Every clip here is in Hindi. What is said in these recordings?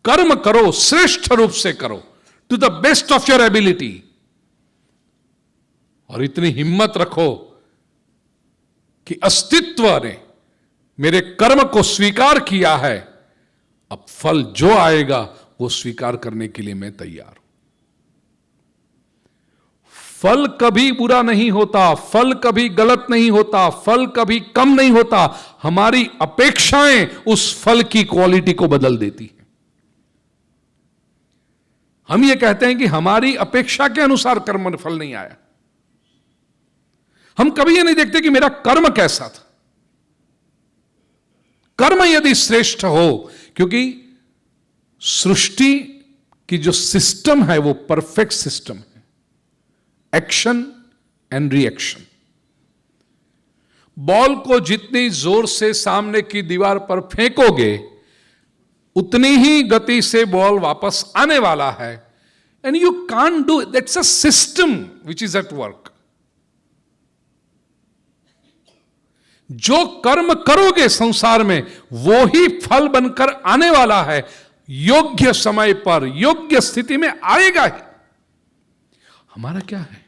कर्म करो, श्रेष्ठ रूप से करो, to the best of your ability, और इतनी हिम्मत रखो कि अस्तित्व ने मेरे कर्म को स्वीकार किया है, अब फल जो आएगा वो स्वीकार करने के लिए मैं तैयार हूं। फल कभी बुरा नहीं होता, फल कभी गलत नहीं होता, फल कभी कम नहीं होता, हमारी अपेक्षाएं उस फल की क्वालिटी को बदल देती हैं। हम ये कहते हैं कि हमारी अपेक्षा के अनुसार कर्म फल नहीं आया। हम कभी ये नहीं देखते कि मेरा कर्म कैसा था। कर्म यदि श्रेष्ठ हो, क्योंकि सृष्टि की जो सिस्टम है वो परफेक्ट सिस्टम है, एक्शन एंड रिएक्शन। बॉल को जितनी जोर से सामने की दीवार पर फेंकोगे उतनी ही गति से बॉल वापस आने वाला है, and you can't do, that's a system which is at work. जो कर्म करोगे संसार में वो ही फल बनकर आने वाला है, योग्य समय पर योग्य स्थिति में आएगा ही। हमारा क्या है?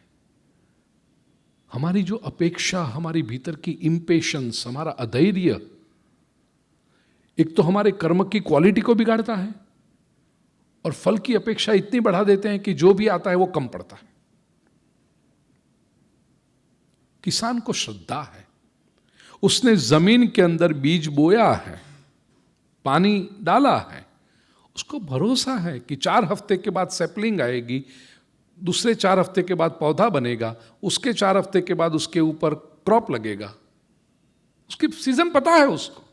हमारी जो अपेक्षा, हमारी भीतर की इंपेशंस, हमारा अधैर्य, एक तो हमारे कर्म की क्वालिटी को बिगाड़ता है और फल की अपेक्षा इतनी बढ़ा देते हैं कि जो भी आता है वो कम पड़ता है। किसान को श्रद्धा है, उसने जमीन के अंदर बीज बोया है, पानी डाला है, उसको भरोसा है कि 4 हफ्ते के बाद सैपलिंग आएगी, दूसरे 4 हफ्ते के बाद पौधा बनेगा, उसके 4 हफ्ते के बाद उसके ऊपर क्रॉप लगेगा, उसकी सीजन पता है उसको।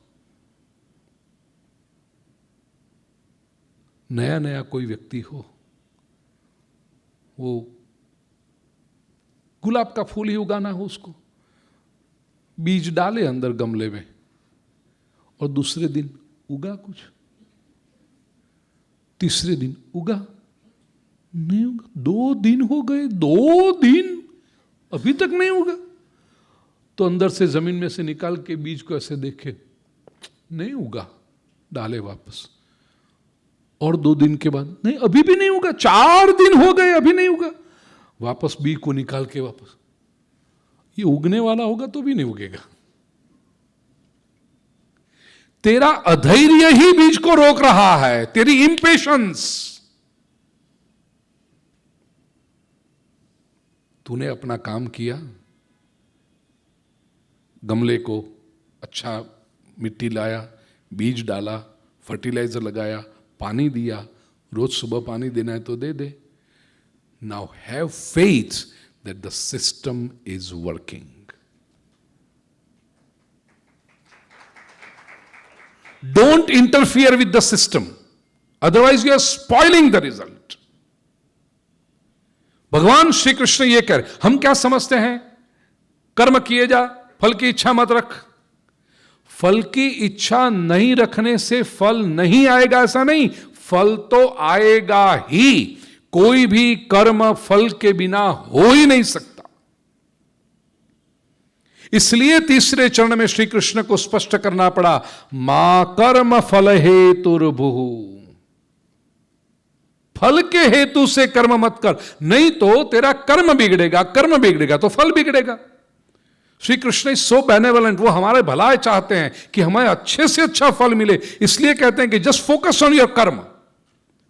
नया नया कोई व्यक्ति हो, वो गुलाब का फूल ही उगाना हो, उसको बीज डाले अंदर गमले में और दूसरे दिन उगा कुछ, तीसरे दिन उगा नहीं उगा, 2 दिन हो गए, 2 दिन अभी तक नहीं उगा। तो अंदर से जमीन में से निकाल के बीज को ऐसे देखे, नहीं उगा, डाले वापस, और 2 दिन के बाद नहीं, अभी भी नहीं उगा, 4 दिन हो गए अभी नहीं उगा, वापस बीज को निकाल के वापस, ये उगने वाला होगा तो भी नहीं उगेगा। तेरा अधैर्य ही बीज को रोक रहा है, तेरी इंपेशंस। तूने अपना काम किया, गमले को अच्छा मिट्टी लाया, बीज डाला, फर्टिलाइजर लगाया, पानी दिया, रोज सुबह पानी देना है तो दे दे। Now have faith that the system is working. Don't interfere with the system, otherwise you are spoiling the result. भगवान श्री कृष्ण ये कह रहे, हम क्या समझते हैं, कर्म किए जा, फल की इच्छा मत रख। फल की इच्छा नहीं रखने से फल नहीं आएगा ऐसा नहीं, फल तो आएगा ही। कोई भी कर्म फल के बिना हो ही नहीं सकता। इसलिए तीसरे चरण में श्री कृष्ण को स्पष्ट करना पड़ा, मा कर्म फल हेतुर्भुः, फल के हेतु से कर्म मत कर, नहीं तो तेरा कर्म बिगड़ेगा, कर्म बिगड़ेगा तो फल बिगड़ेगा। Shri Krishna is so benevolent, वो हमारे भलाई चाहते हैं कि हमें अच्छे से अच्छा फल मिले, इसलिए कहते हैं कि जस्ट फोकस ऑन योर कर्म,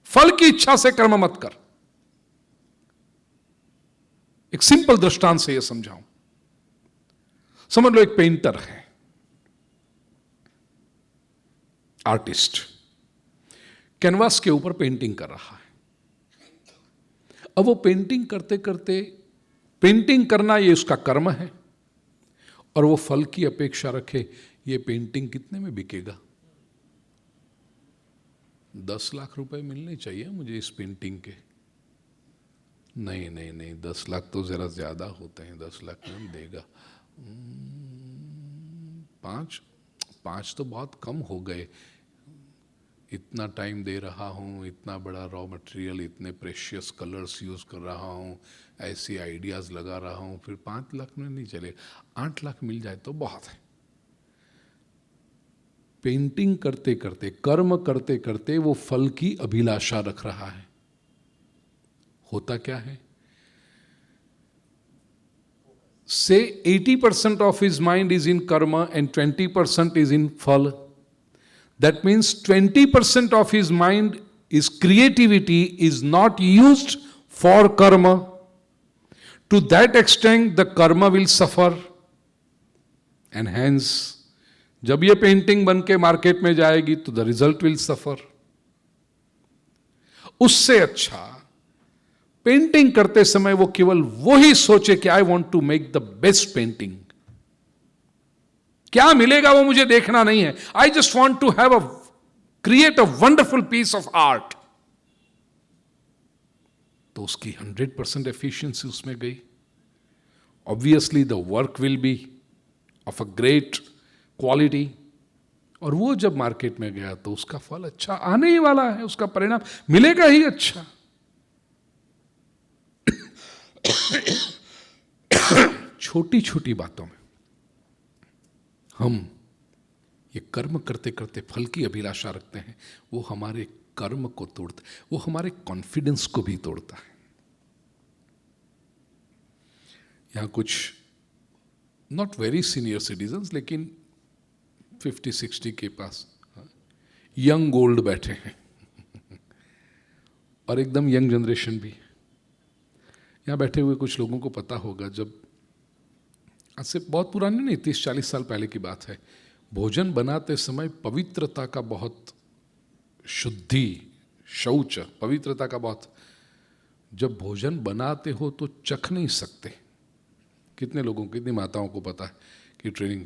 फल की इच्छा से कर्म मत कर। एक सिंपल दृष्टांत से यह समझाऊं, समझ लो एक पेंटर है, आर्टिस्ट, कैनवास के ऊपर पेंटिंग कर रहा है। अब वो पेंटिंग करते करते, पेंटिंग करना ये उसका कर्म है, और वो फल की अपेक्षा रखे, ये पेंटिंग कितने में बिकेगा? 10 लाख रुपए मिलने चाहिए मुझे इस पेंटिंग के। नहीं नहीं नहीं, 10 लाख तो जरा ज्यादा होते हैं, 10 लाख नहीं देगा। 5 तो बहुत कम हो गए, इतना टाइम दे रहा हूँ, इतना बड़ा रॉ मटेरियल, इतने प्रेशियस कलर्स यूज कर रहा हूँ, ऐसी आइडियाज लगा रहा हूँ, फिर 5 लाख में नहीं चले, 8 लाख मिल जाए तो बहुत है। पेंटिंग करते करते, कर्म करते करते वो फल की अभिलाषा रख रहा है। होता क्या है, से 80% of his mind is in karma and 20% is in phala. That means 20% of his mind is creativity is not used for karma. To that extent the karma will suffer and hence जब ये पेंटिंग बन के मार्केट में जाएगी तो द रिजल्ट विल सफर। उससे अच्छा पेंटिंग करते समय वो केवल वो ही सोचे कि I want to make the best painting. क्या मिलेगा वो मुझे देखना नहीं है, I just want to have create a wonderful piece of art. तो उसकी 100% एफिशिएंसी उसमें गई। Obviously the work will be of a great quality, और वो जब मार्केट में गया तो उसका फल अच्छा आने ही वाला है, उसका परिणाम मिलेगा ही अच्छा। छोटी छोटी बातों में हम ये कर्म करते करते फल की अभिलाषा रखते हैं, वो हमारे कर्म को तोड़ता, वो हमारे कॉन्फिडेंस को भी तोड़ता है। यहां कुछ नॉट वेरी सीनियर सिटीजन्स लेकिन 50-60 के पास यंग ओल्ड बैठे हैं और एकदम यंग जनरेशन भी। यहाँ बैठे हुए कुछ लोगों को पता होगा, जब आज से बहुत पुरानी नहीं, 30-40 साल पहले की बात है, भोजन बनाते समय पवित्रता का बहुत, शुद्धि, शौच, पवित्रता का बहुत, जब भोजन बनाते हो तो चख नहीं सकते। कितने लोगों, कितनी माताओं को पता है कि ट्रेनिंग,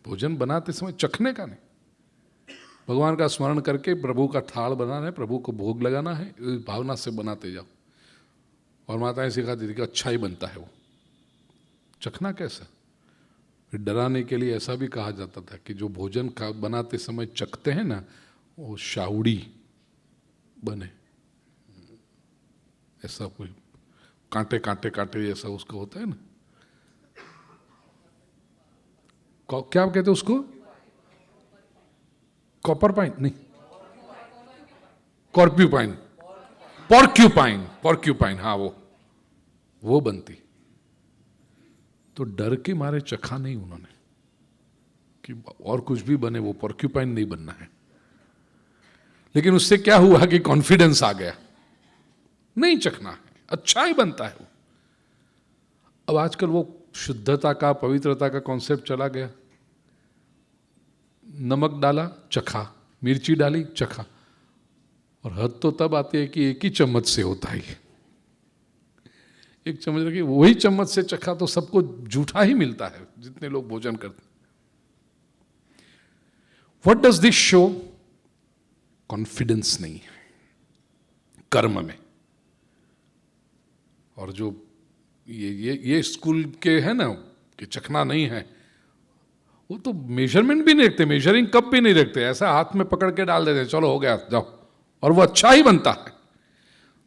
भोजन बनाते समय चखने का नहीं, भगवान का स्मरण करके प्रभु का थाल बनाना है, प्रभु को भोग लगाना है, इस भावना से बनाते जाओ। और माताएं सिखाती थी कि अच्छा ही बनता है वो, चखना कैसा। फिर डराने के लिए ऐसा भी कहा जाता था कि जो भोजन का बनाते समय चखते हैं ना, वो शाउड़ी बने, ऐसा कोई कांटे कांटे कांटे ऐसा उसका होता है ना, क्या कहते हैं उसको, कॉपर पाइन नहीं, कॉर्प्यूपाइन, पॉर्क्यूपाइन, पॉर्क्यूपाइन, हाँ वो बनती। तो डर के मारे चखा नहीं उन्होंने कि और कुछ भी बने, वो पॉर्क्यूपाइन नहीं बनना है। लेकिन उससे क्या हुआ कि कॉन्फिडेंस आ गया, नहीं चखना है, अच्छा ही बनता है वो। अब आजकल वो शुद्धता का, पवित्रता का कॉन्सेप्ट चला गया। नमक डाला, चखा, मिर्ची डाली, चखा, और हद तो तब आती है कि एक ही चम्मच से होता है, एक चम्मच रखी, वही चम्मच से चखा तो सबको जूठा ही मिलता है जितने लोग भोजन करते। What does this show? Confidence नहीं है कर्म में। और जो ये स्कूल के है ना कि चखना नहीं है, वो तो मेजरमेंट भी नहीं रखते, मेजरिंग कप भी नहीं रखते, ऐसा हाथ में पकड़ के डाल देते, चलो हो गया जाओ, और वो अच्छा ही बनता है।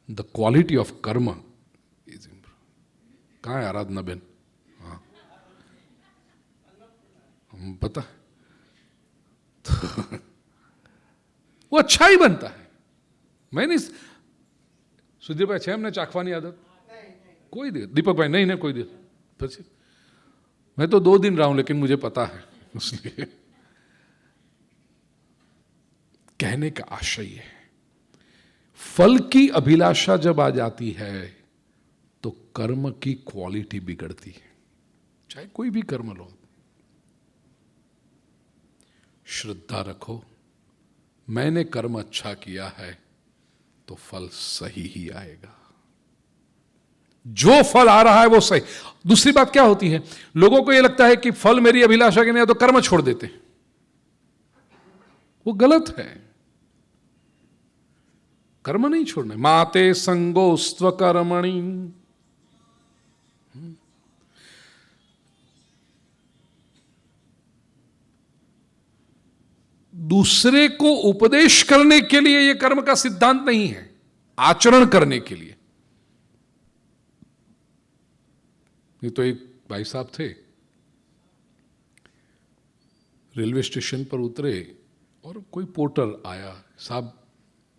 द क्वालिटी ऑफ कर्म इज इम्प्रूव। कहाँ है आराधना बेन? हाँ हम पता तो वो अच्छा ही बनता है। मैं नहीं, सुधीर भाई छे हमने चाखवानी आदत? कोई दे, दीपक भाई नहीं कोई दे, फिर मैं तो 2 दिन रहा हूं लेकिन मुझे पता है, इसलिए कहने का आशय है, फल की अभिलाषा जब आ जाती है तो कर्म की क्वालिटी बिगड़ती है, चाहे कोई भी कर्म लो। श्रद्धा रखो, मैंने कर्म अच्छा किया है तो फल सही ही आएगा, जो फल आ रहा है वो सही। दूसरी बात क्या होती है, लोगों को यह लगता है कि फल मेरी अभिलाषा के नहीं है तो कर्म छोड़ देते, वो गलत है। कर्म नहीं छोड़ना, माते संगो स्वकर्मणि। दूसरे को उपदेश करने के लिए यह कर्म का सिद्धांत नहीं है, आचरण करने के लिए। ये तो एक भाई साहब थे, रेलवे स्टेशन पर उतरे और कोई पोर्टर आया, साहब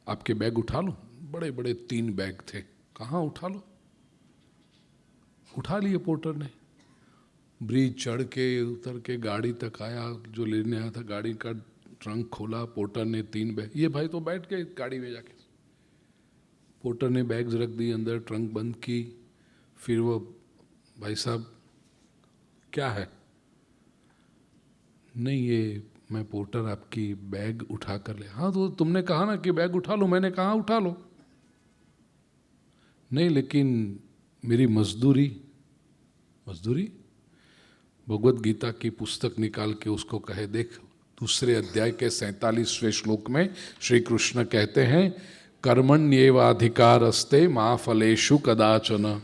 आपके बैग उठा लो। बड़े बड़े 3 बैग थे। कहाँ उठा लो? उठा लिए पोर्टर ने। ब्रिज चढ़ के उतर के गाड़ी तक आया, जो लेने आया था गाड़ी का ट्रंक खोला, पोर्टर ने 3 बैग, ये भाई तो बैठ गए गाड़ी में जाके। पोर्टर ने बैग्स रख दी अंदर, ट्रंक बंद की। फिर वो भाई साहब क्या है? नहीं, ये मैं पोर्टर आपकी बैग उठा कर ले। हाँ तो तुमने कहा ना कि बैग उठा लो। मैंने कहा उठा लो। नहीं लेकिन मेरी मजदूरी। मजदूरी? भगवत गीता की पुस्तक निकाल के उसको कहे, देख 2 अध्याय के 47वें श्लोक में श्री कृष्ण कहते हैं, कर्मण्येवाधिकारस्ते मा फलेषु कदाचन।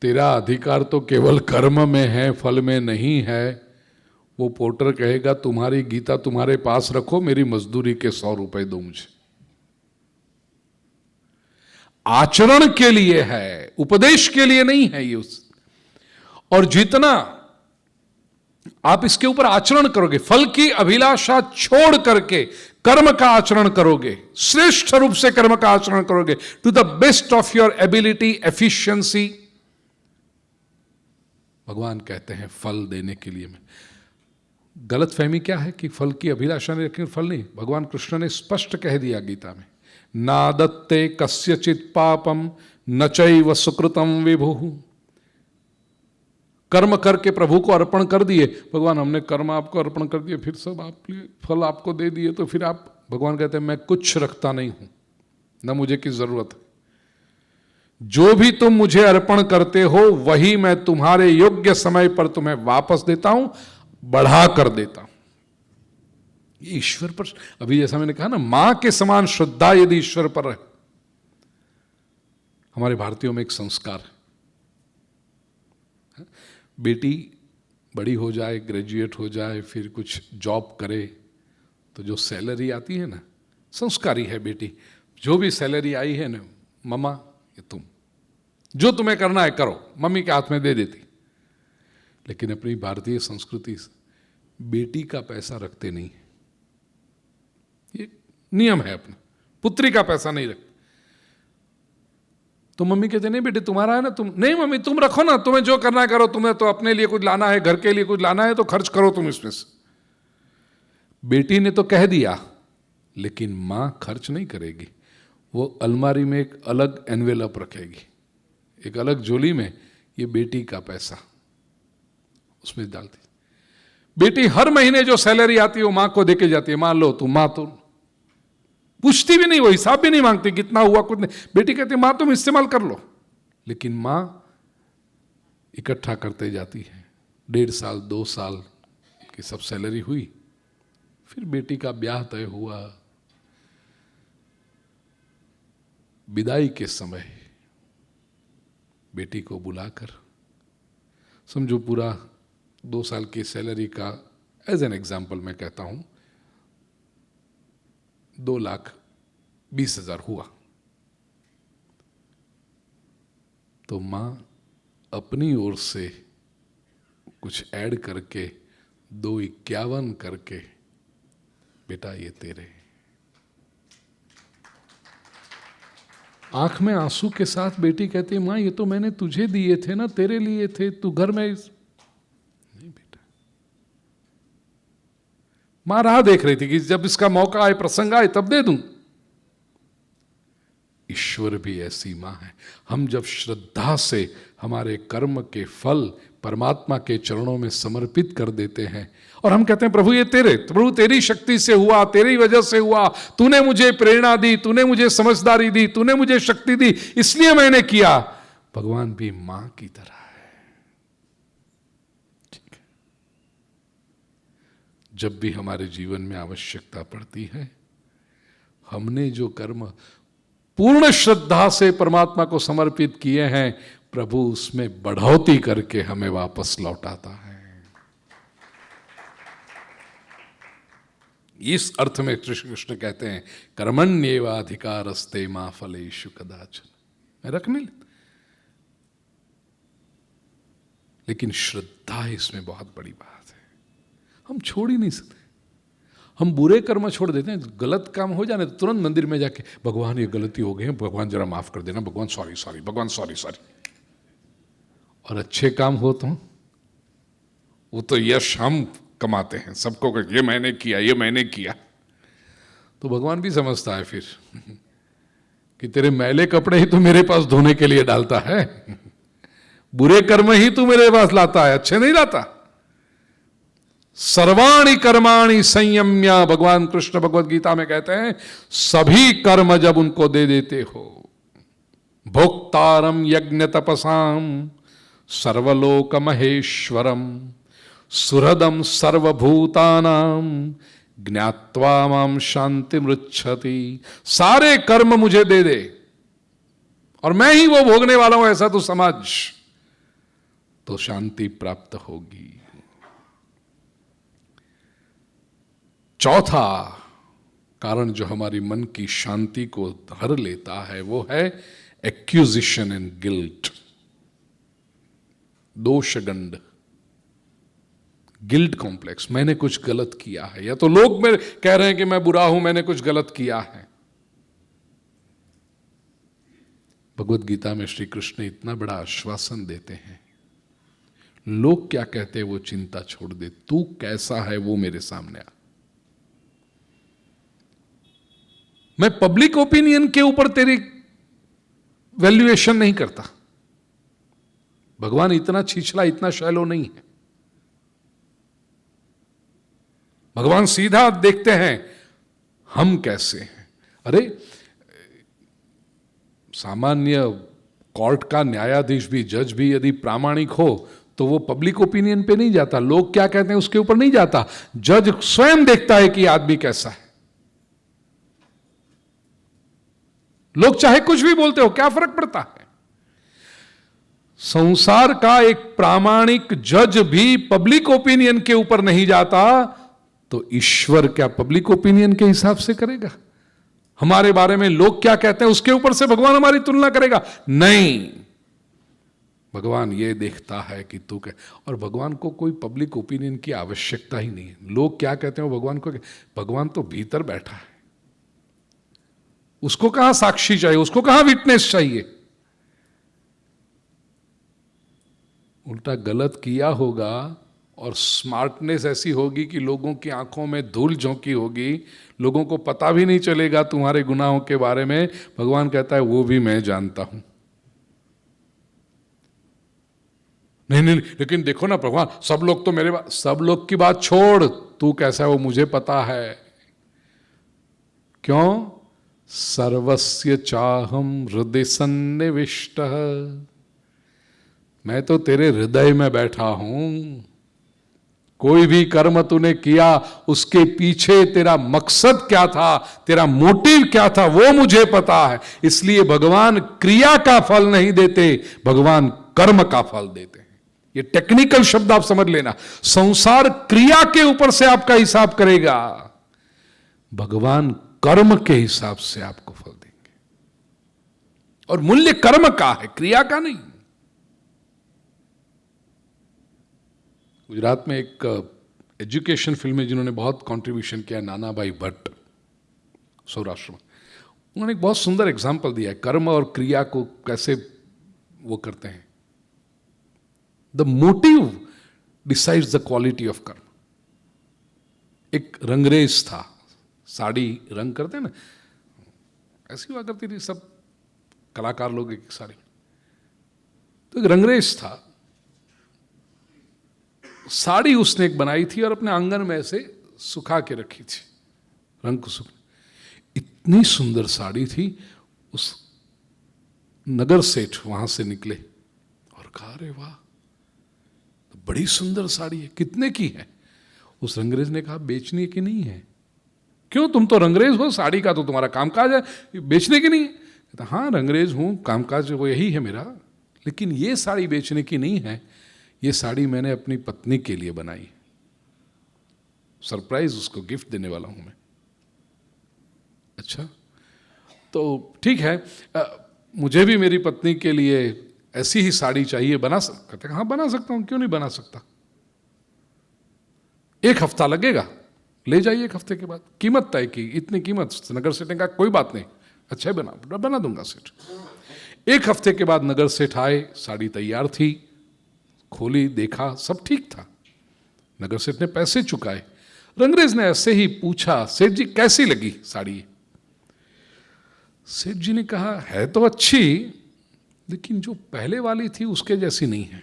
तेरा अधिकार तो केवल कर्म में है, फल में नहीं है। वो पोर्टर कहेगा तुम्हारी गीता तुम्हारे पास रखो, मेरी मजदूरी के 100 रुपए दो मुझे। आचरण के लिए है, उपदेश के लिए नहीं है ये। और जितना आप इसके ऊपर आचरण करोगे, फल की अभिलाषा छोड़ करके कर्म का आचरण करोगे, श्रेष्ठ रूप से कर्म का आचरण करोगे, to the best of your ability, efficiency, भगवान कहते हैं फल देने के लिए। मैं गलत फहमी क्या है कि फल की अभिलाषा नहीं रखी, फल नहीं। भगवान कृष्ण ने स्पष्ट कह दिया गीता में, ना दत्ते कस्यचित पापम न चैव सुकृतम विभुः। कर्म करके प्रभु को अर्पण कर दिए, भगवान हमने कर्म आपको अर्पण कर दिए, फिर सब आप फल आपको दे दिए, तो फिर आप, भगवान कहते हैं मैं कुछ रखता नहीं हूं, न मुझे की जरूरत है। जो भी तुम मुझे अर्पण करते हो वही मैं तुम्हारे योग्य समय पर तुम्हें वापस देता हूं, बढ़ा कर देता हूं। ईश्वर पर, अभी जैसा मैंने कहा ना, मां के समान श्रद्धा यदि ईश्वर पर है। हमारे भारतीयों में एक संस्कार है, बेटी बड़ी हो जाए, ग्रेजुएट हो जाए, फिर कुछ जॉब करे, तो जो सैलरी आती है ना, संस्कारी है बेटी, जो भी सैलरी आई है ना, मम्मा ये तुम जो तुम्हें करना है करो, मम्मी के हाथ में दे देती। लेकिन अपनी भारतीय संस्कृति से बेटी का पैसा रखते नहीं, ये नियम है अपना, पुत्री का पैसा नहीं रखते। तो मम्मी कहते नहीं बेटे तुम्हारा है ना, तुम नहीं मम्मी तुम रखो ना, तुम्हें जो करना है करो, तुम्हें तो अपने लिए कुछ लाना है, घर के लिए कुछ लाना है तो खर्च करो तुम इसमें से। बेटी ने तो कह दिया, लेकिन मां खर्च नहीं करेगी। वो अलमारी में एक अलग एनवेलप रखेगी, एक अलग झोली में, ये बेटी का पैसा उसमें डालती। बेटी हर महीने जो सैलरी आती है वो मां को देके जाती है, मान लो तुम, मां तो पूछती भी नहीं, वो हिसाब भी नहीं मांगती कितना हुआ कुछ नहीं। बेटी कहती मां तुम इस्तेमाल कर लो, लेकिन मां इकट्ठा करते जाती है। 1.5 साल 2 साल की सब सैलरी हुई, फिर बेटी का ब्याह तय हुआ, विदाई के समय बेटी को बुलाकर, समझो पूरा 2 साल की सैलरी का, एज एन एग्जाम्पल मैं कहता हूं, 2,20,000 हुआ, तो मां अपनी ओर से कुछ ऐड करके 2,51 करके, बेटा ये तेरे, आंख में आंसू के साथ बेटी कहती है मां ये तो मैंने तुझे दिए थे ना, तेरे लिए थे, तू घर में नहीं। बेटा, मां राह देख रही थी कि जब इसका मौका आए, प्रसंग आए, तब दे दूं। ईश्वर भी ऐसी मां है। हम जब श्रद्धा से हमारे कर्म के फल परमात्मा के चरणों में समर्पित कर देते हैं, और हम कहते हैं प्रभु ये तेरे, प्रभु तेरी शक्ति से हुआ, तेरी वजह से हुआ, तूने मुझे प्रेरणा दी, तूने मुझे समझदारी दी, तूने मुझे शक्ति दी, इसलिए मैंने किया। भगवान भी मां की तरह है। ठीक है, जब भी हमारे जीवन में आवश्यकता पड़ती है, हमने जो कर्म पूर्ण श्रद्धा से परमात्मा को समर्पित किए हैं, प्रभु उसमें बढ़ोतरी करके हमें वापस लौटाता है। इस अर्थ में कृष्ण कहते हैं कर्मण्येवाधिकारस्ते मा फलेषु कदाचन। मैं रख नहीं, लेकिन श्रद्धा इसमें बहुत बड़ी बात है, हम छोड़ ही नहीं सकते। हम बुरे कर्म छोड़ देते हैं, गलत काम हो जाने तो तुरंत मंदिर में जाके भगवान ये गलती हो गई है, भगवान जरा माफ कर देना, भगवान सॉरी सॉरी, भगवान सॉरी सॉरी। और अच्छे काम हो तो वो तो यश हम कमाते हैं, सबको ये मैंने किया, ये मैंने किया। तो भगवान भी समझता है फिर कि तेरे मैले कपड़े ही तो मेरे पास धोने के लिए डालता है, बुरे कर्म ही तू मेरे पास लाता है, अच्छे नहीं लाता। सर्वाणि कर्माणि संयम्य, भगवान कृष्ण भगवद गीता में कहते हैं सभी कर्म जब उनको दे देते हो, भोक्तारम यज्ञ तपसाम सर्वलोक महेश्वरम सुहृदम सर्वभूतानाम ज्ञात्वा माम शांति मृच्छति। सारे कर्म मुझे दे दे और मैं ही वो भोगने वाला हूं ऐसा तू समझ, तो शांति प्राप्त होगी। चौथा कारण जो हमारी मन की शांति को हर लेता है वो है एक्यूजिशन एंड गिल्ट, दोषगंड, गिल्ट कॉम्प्लेक्स। मैंने कुछ गलत किया है, या तो लोग मेरे कह रहे हैं कि मैं बुरा हूं, मैंने कुछ गलत किया है। भगवत गीता में श्री कृष्ण इतना बड़ा आश्वासन देते हैं, लोग क्या कहते हैं वो चिंता छोड़ दे, तू कैसा है वो मेरे सामने आ। मैं पब्लिक ओपिनियन के ऊपर तेरी वैल्यूएशन नहीं करता। भगवान इतना छिछला, इतना शैलो नहीं है। भगवान सीधा देखते हैं हम कैसे हैं। अरे सामान्य कोर्ट का न्यायाधीश भी, जज भी यदि प्रामाणिक हो तो वो पब्लिक ओपिनियन पे नहीं जाता, लोग क्या कहते हैं उसके ऊपर नहीं जाता। जज स्वयं देखता है कि आदमी कैसा है। लोग चाहे कुछ भी बोलते हो, क्या फर्क पड़ता है। संसार का एक प्रामाणिक जज भी पब्लिक ओपिनियन के ऊपर नहीं जाता, तो ईश्वर क्या पब्लिक ओपिनियन के हिसाब से करेगा? हमारे बारे में लोग क्या कहते हैं उसके ऊपर से भगवान हमारी तुलना करेगा? नहीं, भगवान ये देखता है कि तू क्या। और भगवान को कोई पब्लिक ओपिनियन की आवश्यकता ही नहीं है। लोग क्या कहते हैं भगवान को, भगवान तो भीतर बैठा है, उसको कहां साक्षी चाहिए, उसको कहां विटनेस चाहिए। उल्टा गलत किया होगा और स्मार्टनेस ऐसी होगी कि लोगों की आंखों में धूल झोंकी होगी, लोगों को पता भी नहीं चलेगा तुम्हारे गुनाहों के बारे में। भगवान कहता है वो भी मैं जानता हूं। नहीं नहीं, लेकिन देखो ना भगवान, सब लोग तो मेरे बात, सब लोग की बात छोड़, तू कैसा है वो मुझे पता है। क्यों? सर्वस्य चाहम हृदय सन्निविष्टः, मैं तो तेरे हृदय में बैठा हूं। कोई भी कर्म तूने किया उसके पीछे तेरा मकसद क्या था, तेरा मोटिव क्या था, वो मुझे पता है। इसलिए भगवान क्रिया का फल नहीं देते, भगवान कर्म का फल देते हैं। ये टेक्निकल शब्द आप समझ लेना। संसार क्रिया के ऊपर से आपका हिसाब करेगा, भगवान कर्म के हिसाब से आपको फल देंगे। और मूल्य कर्म का है, क्रिया का नहीं। गुजरात में एक एजुकेशन फील्ड में जिन्होंने बहुत कंट्रीब्यूशन किया, नाना भाई भट्ट, सौराष्ट्र में, उन्होंने एक बहुत सुंदर एग्जाम्पल दिया है कर्म और क्रिया को कैसे वो करते हैं। The motive decides the quality of कर्म। एक रंगरेज था, साड़ी रंग करते हैं ना, ऐसी हुआ करती थी सब कलाकार लोग एक साड़ी। तो एक रंगरेज था, साड़ी उसने एक बनाई थी और अपने आंगन में ऐसे सुखा के रखी थी, रंग को सुख। इतनी सुंदर साड़ी थी, उस नगर सेठ वहां से निकले और कहा अरे वाह, तो बड़ी सुंदर साड़ी है, कितने की है? उस रंगरेज ने कहा बेचने की नहीं है। क्यों, तुम तो रंगरेज हो, साड़ी का तो तुम्हारा कामकाज है, बेचने की नहीं है? कहता हाँ रंगरेज हूं, कामकाज वो यही है मेरा, लेकिन ये साड़ी बेचने की नहीं है, ये साड़ी मैंने अपनी पत्नी के लिए बनाई, सरप्राइज उसको गिफ्ट देने वाला हूं मैं। अच्छा, तो ठीक है, मुझे भी मेरी पत्नी के लिए ऐसी ही साड़ी चाहिए, बना सकते? कहते हाँ बना सकता हूं, क्यों नहीं बना सकता। 1 हफ्ता लगेगा, ले जाइए एक हफ्ते के बाद। कीमत तय की, इतनी कीमत। नगर सेठ ने कहा कोई बात नहीं, अच्छा बना दूंगा सेठ। एक हफ्ते के बाद नगर सेठ आए, साड़ी तैयार थी, खोली, देखा, सब ठीक था। नगर सेठ ने पैसे चुकाए। रंगरेज ने ऐसे ही पूछा, सेठ जी कैसी लगी साड़ी? सेठ जी ने कहा है तो अच्छी, लेकिन जो पहले वाली थी उसके जैसी नहीं है।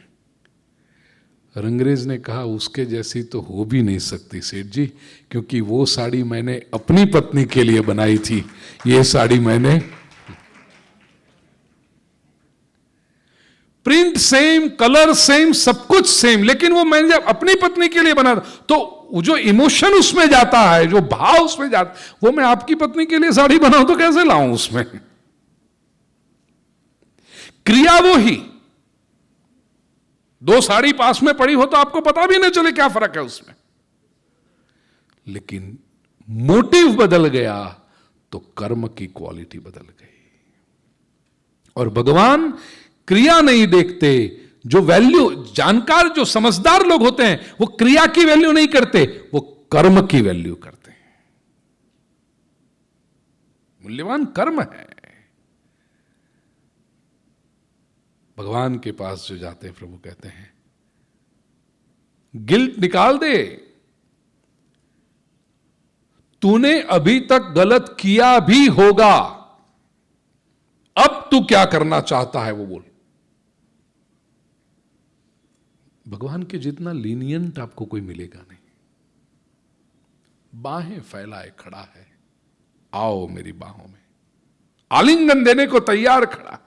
रंगरेज ने कहा उसके जैसी तो हो भी नहीं सकती सेठ जी, क्योंकि वो साड़ी मैंने अपनी पत्नी के लिए बनाई थी, ये साड़ी मैंने। प्रिंट सेम, कलर सेम, सब कुछ सेम, लेकिन वो मैंने जब अपनी पत्नी के लिए बना, तो जो इमोशन उसमें जाता है, जो भाव उसमें जाता, वो मैं आपकी पत्नी के लिए साड़ी बनाऊं तो कैसे लाऊं उसमें? क्रिया वो ही। दो साड़ी पास में पड़ी हो तो आपको पता भी नहीं चले क्या फर्क है उसमें, लेकिन मोटिव बदल गया तो कर्म की क्वालिटी बदल गई। और भगवान क्रिया नहीं देखते। जो वैल्यू, जानकार, जो समझदार लोग होते हैं, वो क्रिया की वैल्यू नहीं करते, वो कर्म की वैल्यू करते हैं। मूल्यवान कर्म है। भगवान के पास जो जाते हैं, प्रभु कहते हैं गिल्ट निकाल दे, तूने अभी तक गलत किया भी होगा, अब तू क्या करना चाहता है वो बोल। भगवान के जितना लीनियंट आपको कोई मिलेगा नहीं। बाहें फैलाए खड़ा है, आओ मेरी बाहों में, आलिंगन देने को तैयार खड़ा।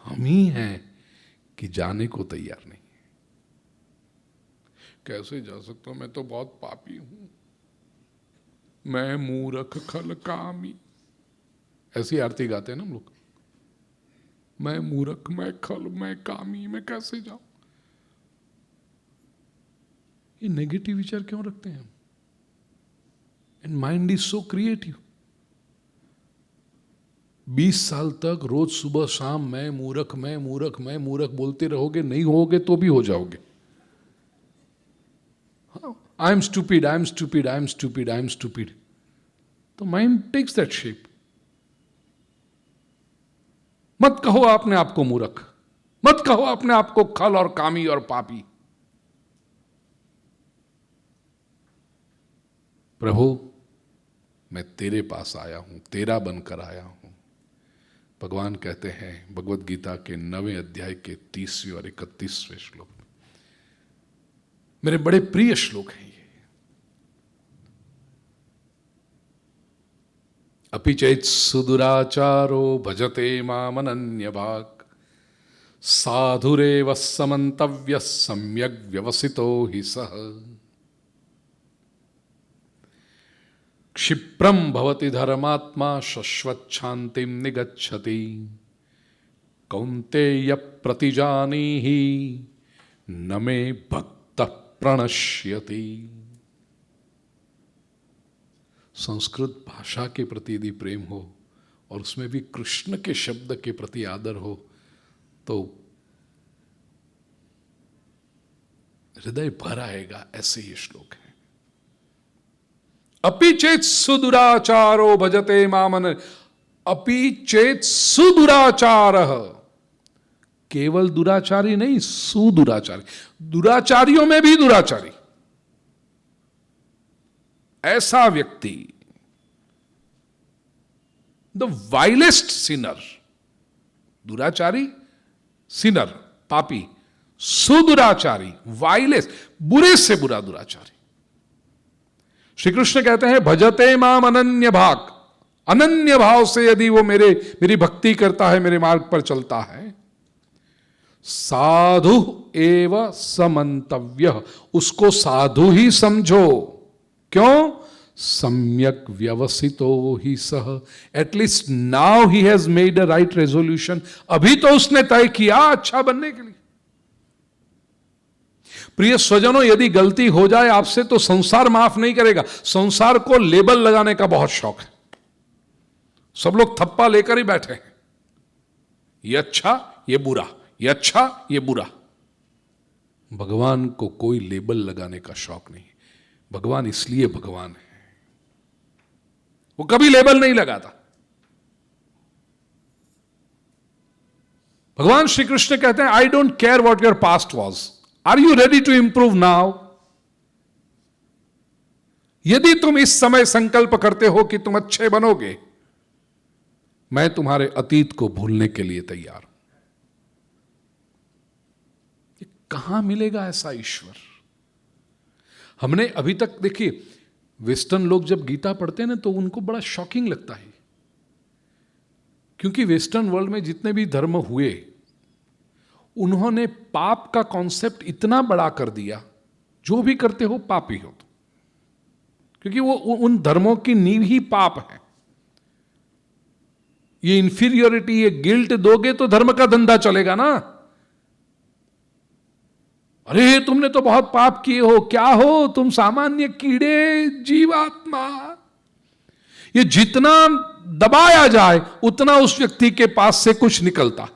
हम ही हैं कि जाने को तैयार नहीं। कैसे जा सकता हूं, मैं तो बहुत पापी हूं, मैं मूर्ख खल कामी। ऐसी आरती गाते हैं ना हम लोग, मैं मूर्ख, मैं खल, मैं कामी, मैं कैसे जाऊं। ये नेगेटिव विचार क्यों रखते हैं हम? And mind is so creative. 20 साल तक रोज सुबह शाम मैं मूर्ख, मैं मूर्ख, मैं मूर्ख बोलते रहोगे, नहीं होगे तो भी हो जाओगे। I am stupid, I am stupid, I am stupid, I am stupid. तो माइंड टेक्स दैट शेप। मत कहो अपने आप को मूर्ख, मत कहो अपने आप को खल और कामी और पापी। प्रभु मैं तेरे पास आया हूं, तेरा बनकर आया हूं। भगवान कहते हैं भगवत गीता के 9वें अध्याय के 30वें और 31वें श्लोक, मेरे बड़े प्रिय श्लोक हैं ये। अपि चेत् सुदुराचारो भजते मामनन्य भाग, साधुरेव समन्तव्यः सम्यग् व्यवसितो हि सः। क्षिप्रम भवति धर्मात्मा शश्वच्छान्तिं निगच्छति, कौन्तेय प्रतिजानीहि न मे भक्तः प्रणश्यति। संस्कृत भाषा के प्रति यदि प्रेम हो और उसमें भी कृष्ण के शब्द के प्रति आदर हो तो हृदय भर आएगा। ऐसे ये श्लोक है। अपि चेत् सुदुराचारो भजते मामन, अपि चेत् सुदुराचारः, केवल दुराचारी नहीं, सुदुराचारी। दुराचारियों में भी दुराचारी, ऐसा व्यक्ति, द वाइलेस्ट सिनर। दुराचारी सिनर, पापी, सुदुराचारी वाइलेस्ट, बुरे से बुरा दुराचारी। श्री कृष्ण कहते हैं भजते माम अनन्य भाग, अनन्य भाव से यदि वो मेरी भक्ति करता है, मेरे मार्ग पर चलता है, साधु एव समन्तव्य, उसको साधु ही समझो। क्यों? सम्यक व्यवसितो ही सह, at least now he has made a right resolution. अभी तो उसने तय किया अच्छा बनने के लिए। प्रिय स्वजनों, यदि गलती हो जाए आपसे तो संसार माफ नहीं करेगा। संसार को लेबल लगाने का बहुत शौक है। सब लोग थप्पा लेकर ही बैठे हैं, ये अच्छा ये बुरा, ये अच्छा ये बुरा। भगवान को कोई लेबल लगाने का शौक नहीं। भगवान इसलिए भगवान है, वो कभी लेबल नहीं लगाता। भगवान श्री कृष्ण कहते हैं, I don't care what your past was, are you ready to improve now? यदि तुम इस समय संकल्प करते हो कि तुम अच्छे बनोगे, मैं तुम्हारे अतीत को भूलने के लिए तैयार हूं। कहां मिलेगा ऐसा ईश्वर? हमने अभी तक, देखिए, वेस्टर्न लोग जब गीता पढ़ते हैं ना, तो उनको बड़ा शॉकिंग लगता है, क्योंकि वेस्टर्न वर्ल्ड में जितने भी धर्म हुए, उन्होंने पाप का कॉन्सेप्ट इतना बड़ा कर दिया, जो भी करते हो पाप ही हो, क्योंकि वो उन धर्मों की नींव ही पाप है। ये इंफीरियोरिटी, ये गिल्ट दोगे तो धर्म का धंधा चलेगा ना। अरे तुमने तो बहुत पाप किए हो, क्या हो तुम, सामान्य कीड़े, जीवात्मा। ये जितना दबाया जाए उतना उस व्यक्ति के पास से कुछ निकलता।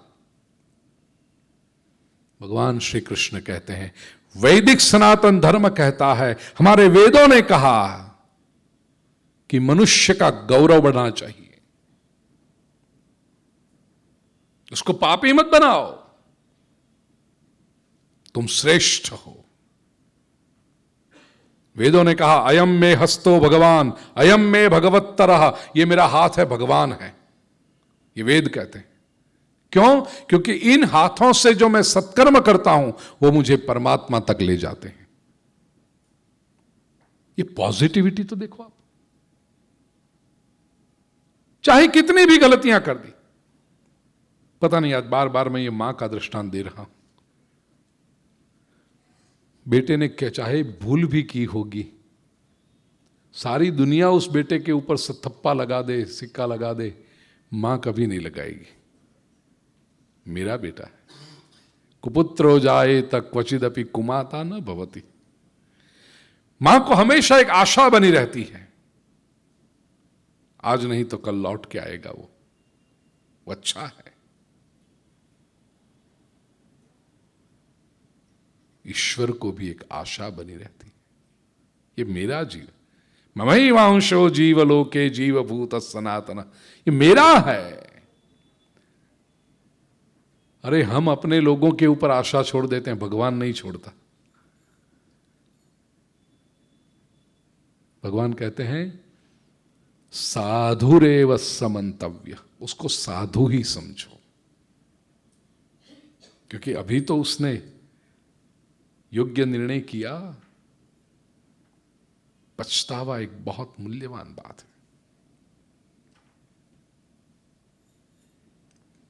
भगवान श्री कृष्ण कहते हैं, वैदिक सनातन धर्म कहता है, हमारे वेदों ने कहा कि मनुष्य का गौरव बढ़ना चाहिए, उसको पापी मत बनाओ, तुम श्रेष्ठ हो। वेदों ने कहा, अयम में हस्तो भगवान, अयम में भगवत्तरः, ये मेरा हाथ है, भगवान है, ये वेद कहते हैं। क्यों? क्योंकि इन हाथों से जो मैं सत्कर्म करता हूं, वो मुझे परमात्मा तक ले जाते हैं। ये पॉजिटिविटी तो देखो आप, चाहे कितनी भी गलतियां कर दी। पता नहीं, आज बार बार मैं ये मां का दृष्टांत दे रहा हूं। बेटे ने क्या, चाहे भूल भी की होगी, सारी दुनिया उस बेटे के ऊपर थप्पा लगा दे, सिक्का लगा दे, मां कभी नहीं लगाएगी। मेरा बेटा है, कुपुत्रो जाए तक क्वचिदपि कुमाता न भवति। मां को हमेशा एक आशा बनी रहती है, आज नहीं तो कल लौट के आएगा वो अच्छा है। ईश्वर को भी एक आशा बनी रहती है, ये मेरा जीव, ममई वांशो जीवलोके जीवभूत सनातन, ये मेरा है। अरे हम अपने लोगों के ऊपर आशा छोड़ देते हैं, भगवान नहीं छोड़ता। भगवान कहते हैं, साधुरेव समंतव्य, उसको साधु ही समझो, क्योंकि अभी तो उसने योग्य निर्णय किया। पछतावा एक बहुत मूल्यवान बात है,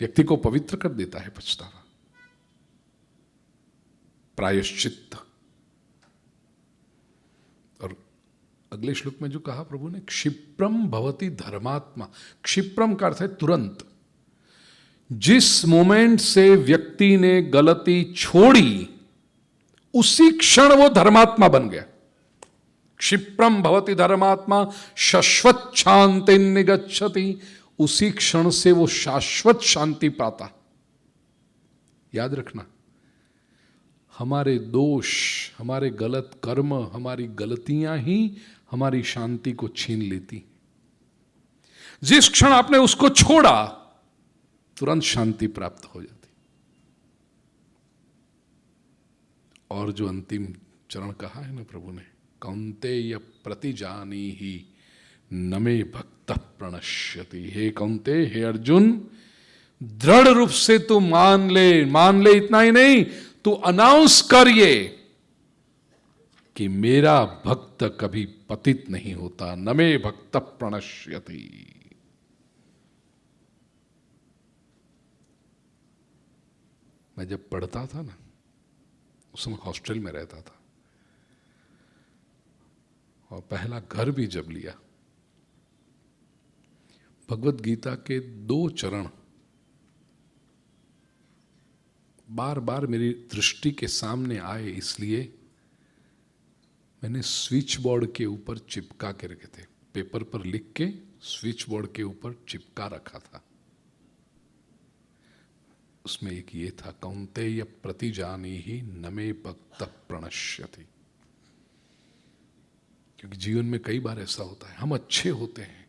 व्यक्ति को पवित्र कर देता है पछतावा। प्रायश्चित्त। और अगले श्लोक में जो कहा प्रभु ने, क्षिप्रम भवति धर्मात्मा, क्षिप्रम का अर्थ है तुरंत। जिस मोमेंट से व्यक्ति ने गलती छोड़ी, उसी क्षण वो धर्मात्मा बन गया। क्षिप्रम भवति धर्मात्मा शाश्वत शांति निगच्छति, उसी क्षण से वो शाश्वत शांति पाता। याद रखना, हमारे दोष, हमारे गलत कर्म, हमारी गलतियां ही हमारी शांति को छीन लेती। जिस क्षण आपने उसको छोड़ा, तुरंत शांति प्राप्त हो जाती। और जो अंतिम चरण कहा है ना प्रभु ने, कौन्तेय प्रतिजानी ही न मे भक्त प्रणश्यति। हे कौन्ते, हे अर्जुन, दृढ़ रूप से तू मान ले, मान ले, इतना ही नहीं, तू अनाउंस कर ये कि मेरा भक्त कभी पतित नहीं होता, न मे भक्त प्रणश्यति। मैं जब पढ़ता था ना, उस समय हॉस्टल में रहता था, और पहला घर भी जब लिया, भगवत गीता के 2 चरण बार बार मेरी दृष्टि के सामने आए, इसलिए मैंने स्विच बोर्ड के ऊपर चिपका के रखे थे, पेपर पर लिख के स्विच बोर्ड के ऊपर चिपका रखा था। उसमें एक ये था, कौन्तेय प्रतिजानी ही न मे भक्त प्रणश्यति। क्योंकि जीवन में कई बार ऐसा होता है, हम अच्छे होते हैं,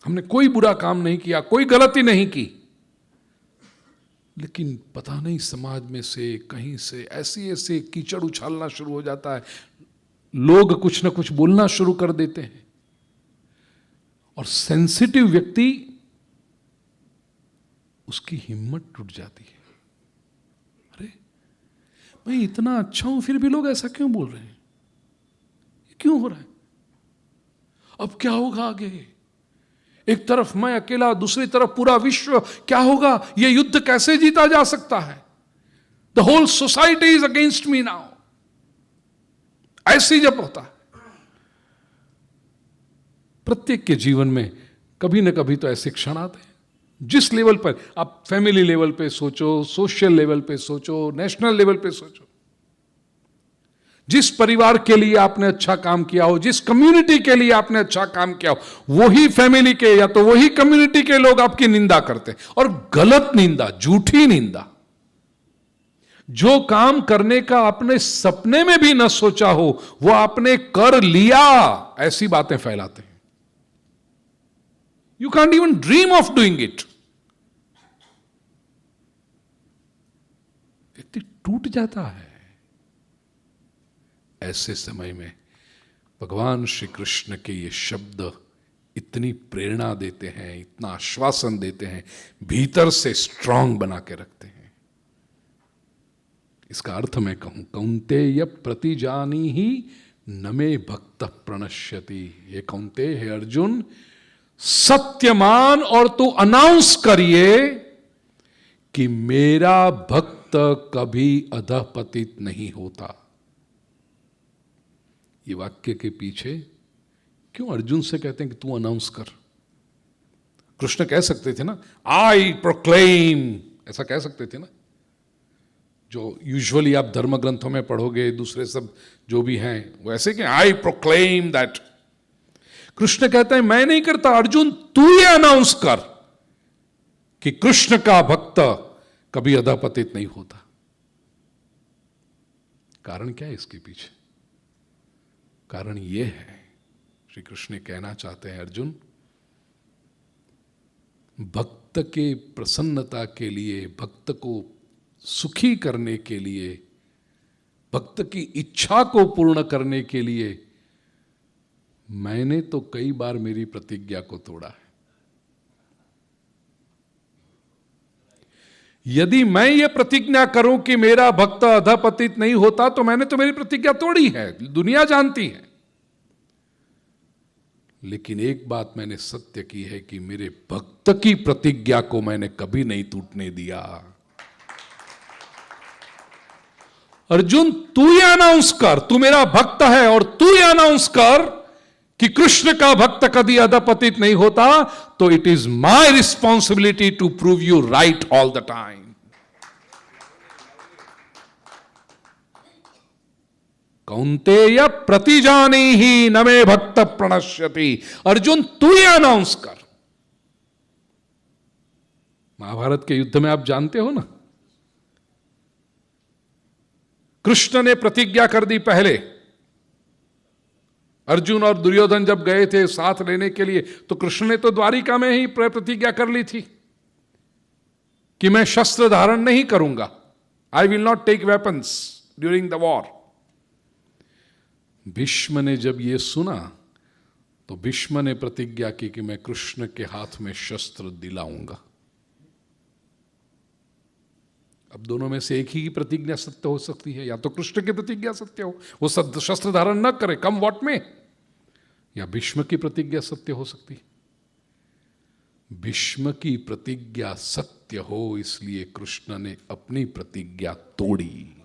हमने कोई बुरा काम नहीं किया, कोई गलती नहीं की, लेकिन पता नहीं समाज में से कहीं से ऐसी ऐसे कीचड़ उछालना शुरू हो जाता है, लोग कुछ ना कुछ बोलना शुरू कर देते हैं, और सेंसिटिव व्यक्ति, उसकी हिम्मत टूट जाती है। अरे मैं इतना अच्छा हूं फिर भी लोग ऐसा क्यों बोल रहे हैं, ये क्यों हो रहा है, अब क्या होगा आगे, एक तरफ मैं अकेला, दूसरी तरफ पूरा विश्व, क्या होगा, ये युद्ध कैसे जीता जा सकता है, the whole society is against me now. ऐसे जब होता है, प्रत्येक के जीवन में कभी ना कभी तो ऐसे क्षण आते हैं, जिस लेवल पर आप फैमिली लेवल पे सोचो, सोशल लेवल पे सोचो, नेशनल लेवल पे सोचो, जिस परिवार के लिए आपने अच्छा काम किया हो, जिस कम्युनिटी के लिए आपने अच्छा काम किया हो, वही फैमिली के या तो वही कम्युनिटी के लोग आपकी निंदा करते हैं, और गलत निंदा, झूठी निंदा, जो काम करने का आपने सपने में भी न सोचा हो वो आपने कर लिया, ऐसी बातें फैलाते हैं। You can't even dream of doing it. व्यक्ति टूट जाता है। ऐसे समय में भगवान श्री कृष्ण के ये शब्द इतनी प्रेरणा देते हैं, इतना आश्वासन देते हैं, भीतर से स्ट्रांग बना के रखते हैं। इसका अर्थ मैं कहूं, कौन्तेय प्रतिजानी ही न मे भक्त प्रणश्यति। ये कौन्तेय है अर्जुन, सत्यमान और तो अनाउंस करिए कि मेरा भक्त कभी अधपतित नहीं होता। ये वाक्य के पीछे क्यों अर्जुन से कहते हैं कि तू अनाउंस कर? कृष्ण कह सकते थे ना, आई प्रोक्लेम, ऐसा कह सकते थे ना, जो यूजुअली आप धर्म ग्रंथों में पढ़ोगे, दूसरे सब जो भी हैं वो ऐसे कि आई प्रोक्लेम दैट। कृष्ण कहते हैं मैं नहीं करता, अर्जुन तू ये अनाउंस कर कि कृष्ण का भक्त कभी अधपतित नहीं होता। कारण क्या है इसके पीछे? कारण यह है, श्री कृष्ण कहना चाहते हैं अर्जुन, भक्त के प्रसन्नता के लिए, भक्त को सुखी करने के लिए, भक्त की इच्छा को पूर्ण करने के लिए मैंने तो कई बार मेरी प्रतिज्ञा को तोड़ा है। यदि मैं ये प्रतिज्ञा करूं कि मेरा भक्त अधपतित नहीं होता तो मैंने तो मेरी प्रतिज्ञा तोड़ी है, दुनिया जानती है। लेकिन एक बात मैंने सत्य की है कि मेरे भक्त की प्रतिज्ञा को मैंने कभी नहीं टूटने दिया। अर्जुन तू ये अनाउंस कर, तू मेरा भक्त है और तू ये अनाउंस कर कि कृष्ण का भक्त कभी अधपतित नहीं होता, तो it is my responsibility to prove you right all the time. Kaunteya प्रतिजानी ही न मे भक्त प्रणश्यति। अर्जुन तू ये अनाउंस कर। महाभारत के युद्ध में आप जानते हो ना, कृष्ण ने प्रतिज्ञा कर दी पहले। अर्जुन और दुर्योधन जब गए थे साथ लेने के लिए, तो कृष्ण ने तो द्वारिका में ही प्रतिज्ञा कर ली थी कि मैं शस्त्र धारण नहीं करूंगा, I will not take weapons during the war. Bhishma ने जब यह सुना तो भीष्म ने प्रतिज्ञा की कि मैं कृष्ण के हाथ में शस्त्र दिलाऊंगा। अब दोनों में से एक ही की प्रतिज्ञा सत्य हो सकती है, या तो कृष्ण की प्रतिज्ञा सत्य हो, वो शस्त्र धारण न करे कम वॉट में, या भीष्म की प्रतिज्ञा सत्य हो सकती है। भीष्म की प्रतिज्ञा सत्य हो इसलिए कृष्ण ने अपनी प्रतिज्ञा तोड़ी।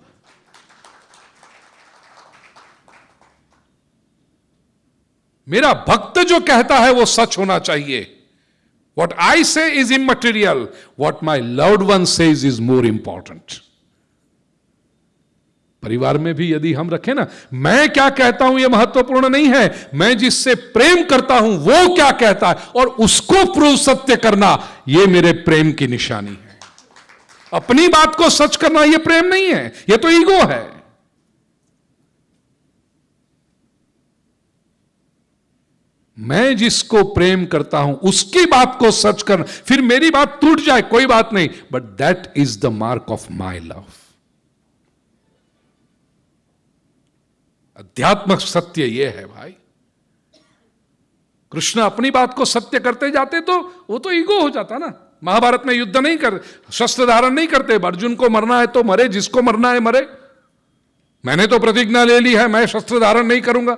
मेरा भक्त जो कहता है वो सच होना चाहिए। What I say is immaterial. What my loved one says is more important. परिवार में भी यदि हम रखें ना, मैं क्या कहता हूं यह महत्वपूर्ण नहीं है, मैं जिससे प्रेम करता हूं वो क्या कहता है और उसको प्रूव सत्य करना, यह मेरे प्रेम की निशानी है। अपनी बात को सच करना यह प्रेम नहीं है, यह तो ईगो है। मैं जिसको प्रेम करता हूं उसकी बात को सच कर, फिर मेरी बात टूट जाए कोई बात नहीं, but that is the mark of my love. अध्यात्मक सत्य यह है भाई। कृष्ण अपनी बात को सत्य करते जाते तो वो तो ईगो हो जाता ना। महाभारत में युद्ध नहीं कर, शस्त्र धारण नहीं करते, अर्जुन को मरना है तो मरे, जिसको मरना है मरे। मैंने तो प्रतिज्ञा ले ली है, मैं शस्त्र धारण नहीं करूंगा।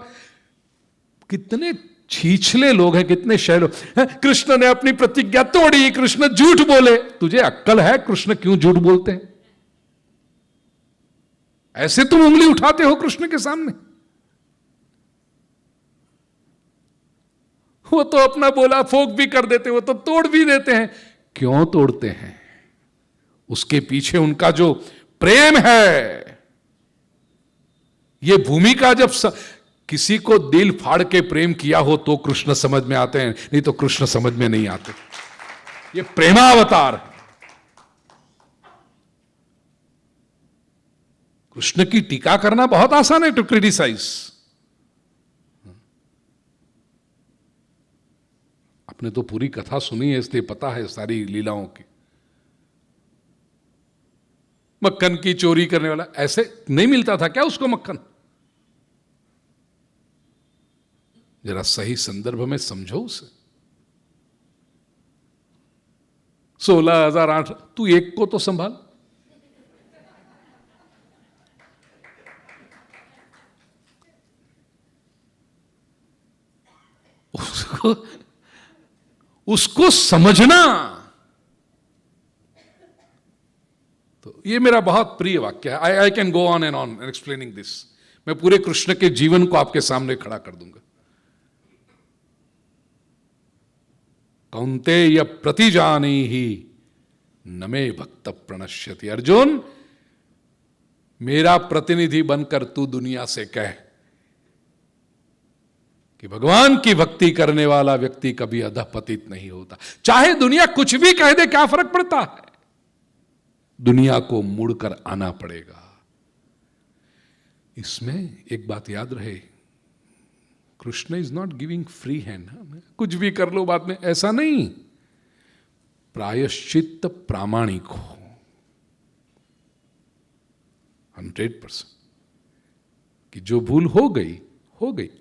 कितने छीछले लोग हैं, कितने शैलो। कृष्ण ने अपनी प्रतिज्ञा तोड़ी, कृष्ण झूठ बोले। तुझे अक्ल है कृष्ण क्यों झूठ बोलते हैं? ऐसे तुम उंगली उठाते हो कृष्ण के सामने। वो तो अपना बोला फोक भी कर देते, वो तो तोड़ भी देते हैं। क्यों तोड़ते हैं? उसके पीछे उनका जो प्रेम है। ये भूमिका जब किसी को दिल फाड़ के प्रेम किया हो तो कृष्ण समझ में आते हैं, नहीं तो कृष्ण समझ में नहीं आते। ये प्रेमावतार है। कृष्ण की टीका करना बहुत आसान है, टू क्रिटिसाइज। आपने तो पूरी कथा सुनी है, इसलिए पता है सारी लीलाओं की। मक्खन की चोरी करने वाला ऐसे नहीं मिलता था क्या उसको मक्खन? जरा सही संदर्भ में समझो उसे। 16,008, तू एक को तो संभाल। उसको समझना। तो ये मेरा बहुत प्रिय वाक्य है। I can go on and on explaining this. मैं पूरे कृष्ण के जीवन को आपके सामने खड़ा कर दूंगा। कौन्तेय प्रतिजानी ही न मे भक्त प्रणश्यति। अर्जुन, मेरा प्रतिनिधि बनकर तू दुनिया से कह कि भगवान की भक्ति करने वाला व्यक्ति कभी अधपतित नहीं होता। चाहे दुनिया कुछ भी कह दे, क्या फर्क पड़ता है? दुनिया को मुड़कर आना पड़ेगा। इसमें एक बात याद रहे, Krishna is not giving free hand. कुछ भी कर लो बाद में, ऐसा नहीं। प्रायश्चित्त प्रामाणिक हो 100%, कि जो भूल हो गई,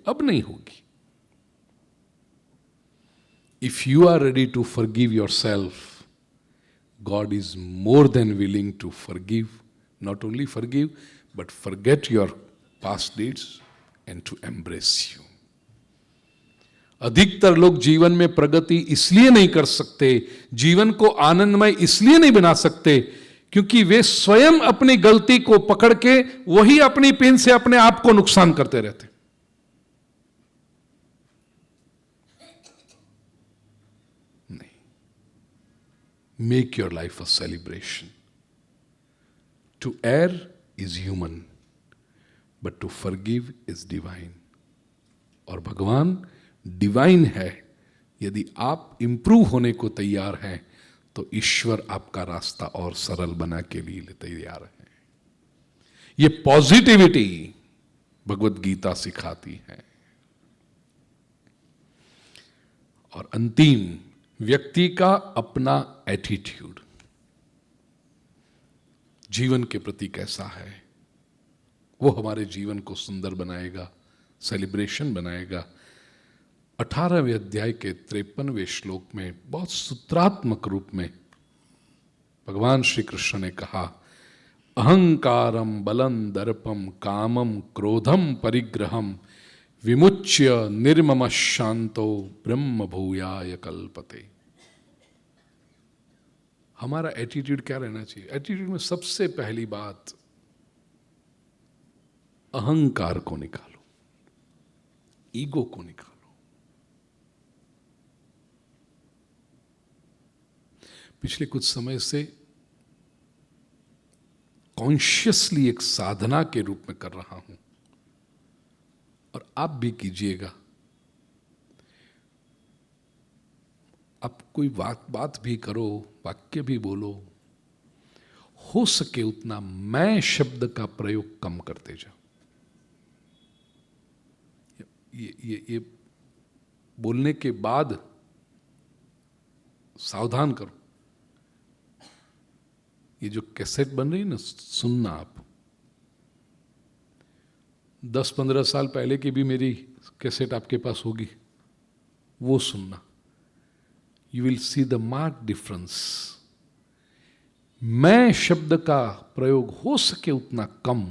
अब नहीं होगी। If you are ready to forgive yourself, God is more than willing to forgive, not only forgive but forget your past deeds and to embrace you. अधिकतर लोग जीवन में प्रगति इसलिए नहीं कर सकते, जीवन को आनंदमय इसलिए नहीं बना सकते, क्योंकि वे स्वयं अपनी गलती को पकड़ के वही अपनी पेन से अपने आप को नुकसान करते रहते। नहीं, make your life a celebration. To err is human but to forgive is divine. और भगवान डिवाइन है। यदि आप इंप्रूव होने को तैयार हैं तो ईश्वर आपका रास्ता और सरल बना के लिए तैयार है। ये पॉजिटिविटी भगवत गीता सिखाती है। और अंतिम, व्यक्ति का अपना एटीट्यूड जीवन के प्रति कैसा है, वो हमारे जीवन को सुंदर बनाएगा, सेलिब्रेशन बनाएगा। 18वें अध्याय के 53वें श्लोक में बहुत सूत्रात्मक रूप में भगवान श्री कृष्ण ने कहा, अहंकारम बलम दर्पम कामम क्रोधम परिग्रहम विमुच्य निर्मम शांतो ब्रह्म भूयाय कल्पते। हमारा एटीट्यूड क्या रहना चाहिए? एटीट्यूड में सबसे पहली बात, अहंकार को निकालो, ईगो को निकालो। पिछले कुछ समय से कॉन्शियसली एक साधना के रूप में कर रहा हूं, और आप भी कीजिएगा। आप कोई बात भी करो, वाक्य भी बोलो, हो सके उतना मैं शब्द का प्रयोग कम करते जाओ। ये बोलने के बाद सावधान करो, ये जो कैसेट बन रही है ना, सुनना आप। 10-15 साल पहले की भी मेरी कैसेट आपके पास होगी, वो सुनना। You will see the mark difference. मैं शब्द का प्रयोग हो सके उतना कम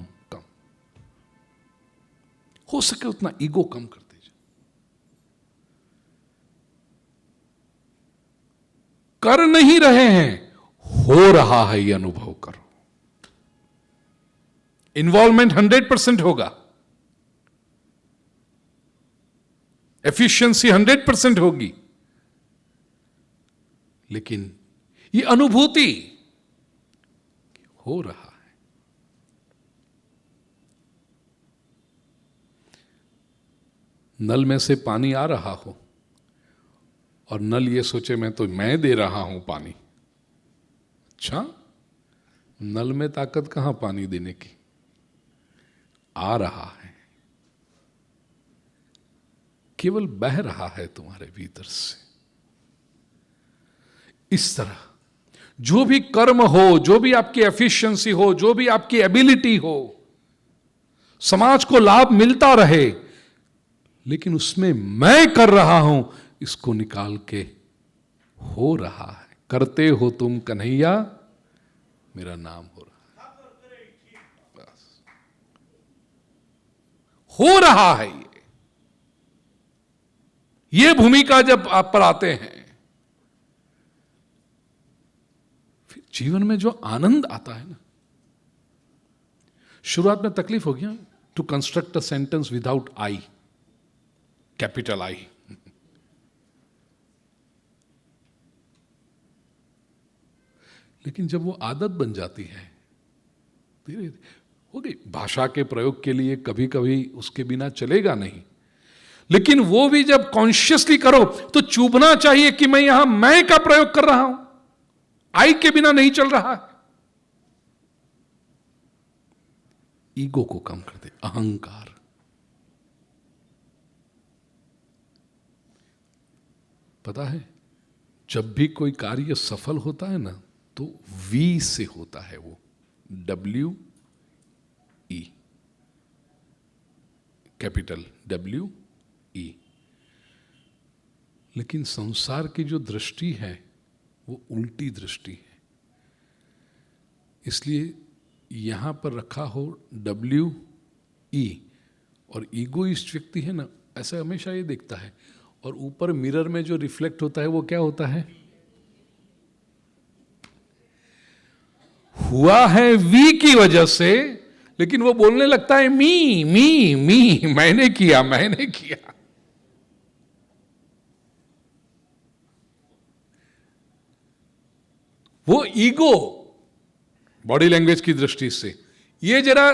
हो सके उतना ईगो कम कर दीजिए। कर नहीं रहे हैं, हो रहा है, ये अनुभव करो। इन्वॉल्वमेंट 100% होगा, एफिशिएंसी 100% होगी, लेकिन ये अनुभूति हो रहा है। नल में से पानी आ रहा हो और नल ये सोचे मैं दे रहा हूं पानी। अच्छा, नल में ताकत कहां पानी देने की, आ रहा है, केवल बह रहा है तुम्हारे भीतर से। इस तरह जो भी कर्म हो, जो भी आपकी एफिशिएंसी हो, जो भी आपकी एबिलिटी हो, समाज को लाभ मिलता रहे, लेकिन उसमें मैं कर रहा हूं, इसको निकाल के हो रहा है। करते हो तुम कन्हैया, मेरा नाम हो रहा है, बस हो रहा है। ये भूमिका जब आप पर आते हैं, फिर जीवन में जो आनंद आता है ना। शुरुआत में तकलीफ हो गया to construct a sentence without I, capital I. लेकिन जब वो आदत बन जाती है, धीरे धीरे हो गई। भाषा के प्रयोग के लिए कभी कभी उसके बिना चलेगा नहीं, लेकिन वो भी जब कॉन्शियसली करो तो चुभना चाहिए कि मैं यहां मैं का प्रयोग कर रहा हूं, आई के बिना नहीं चल रहा है। ईगो को कम कर दे, अहंकार। पता है, जब भी कोई कार्य सफल होता है ना, तो वी से होता है, वो WE, कैपिटल WE। लेकिन संसार की जो दृष्टि है वो उल्टी दृष्टि है, इसलिए यहां पर रखा हो WE, और ईगोइस्ट व्यक्ति है ना, ऐसा हमेशा ये देखता है, और ऊपर मिरर में जो रिफ्लेक्ट होता है वो क्या होता है, हुआ है वी की वजह से, लेकिन वो बोलने लगता है मी मी मी, मैंने किया मैंने किया। वो ईगो बॉडी लैंग्वेज की दृष्टि से ये जरा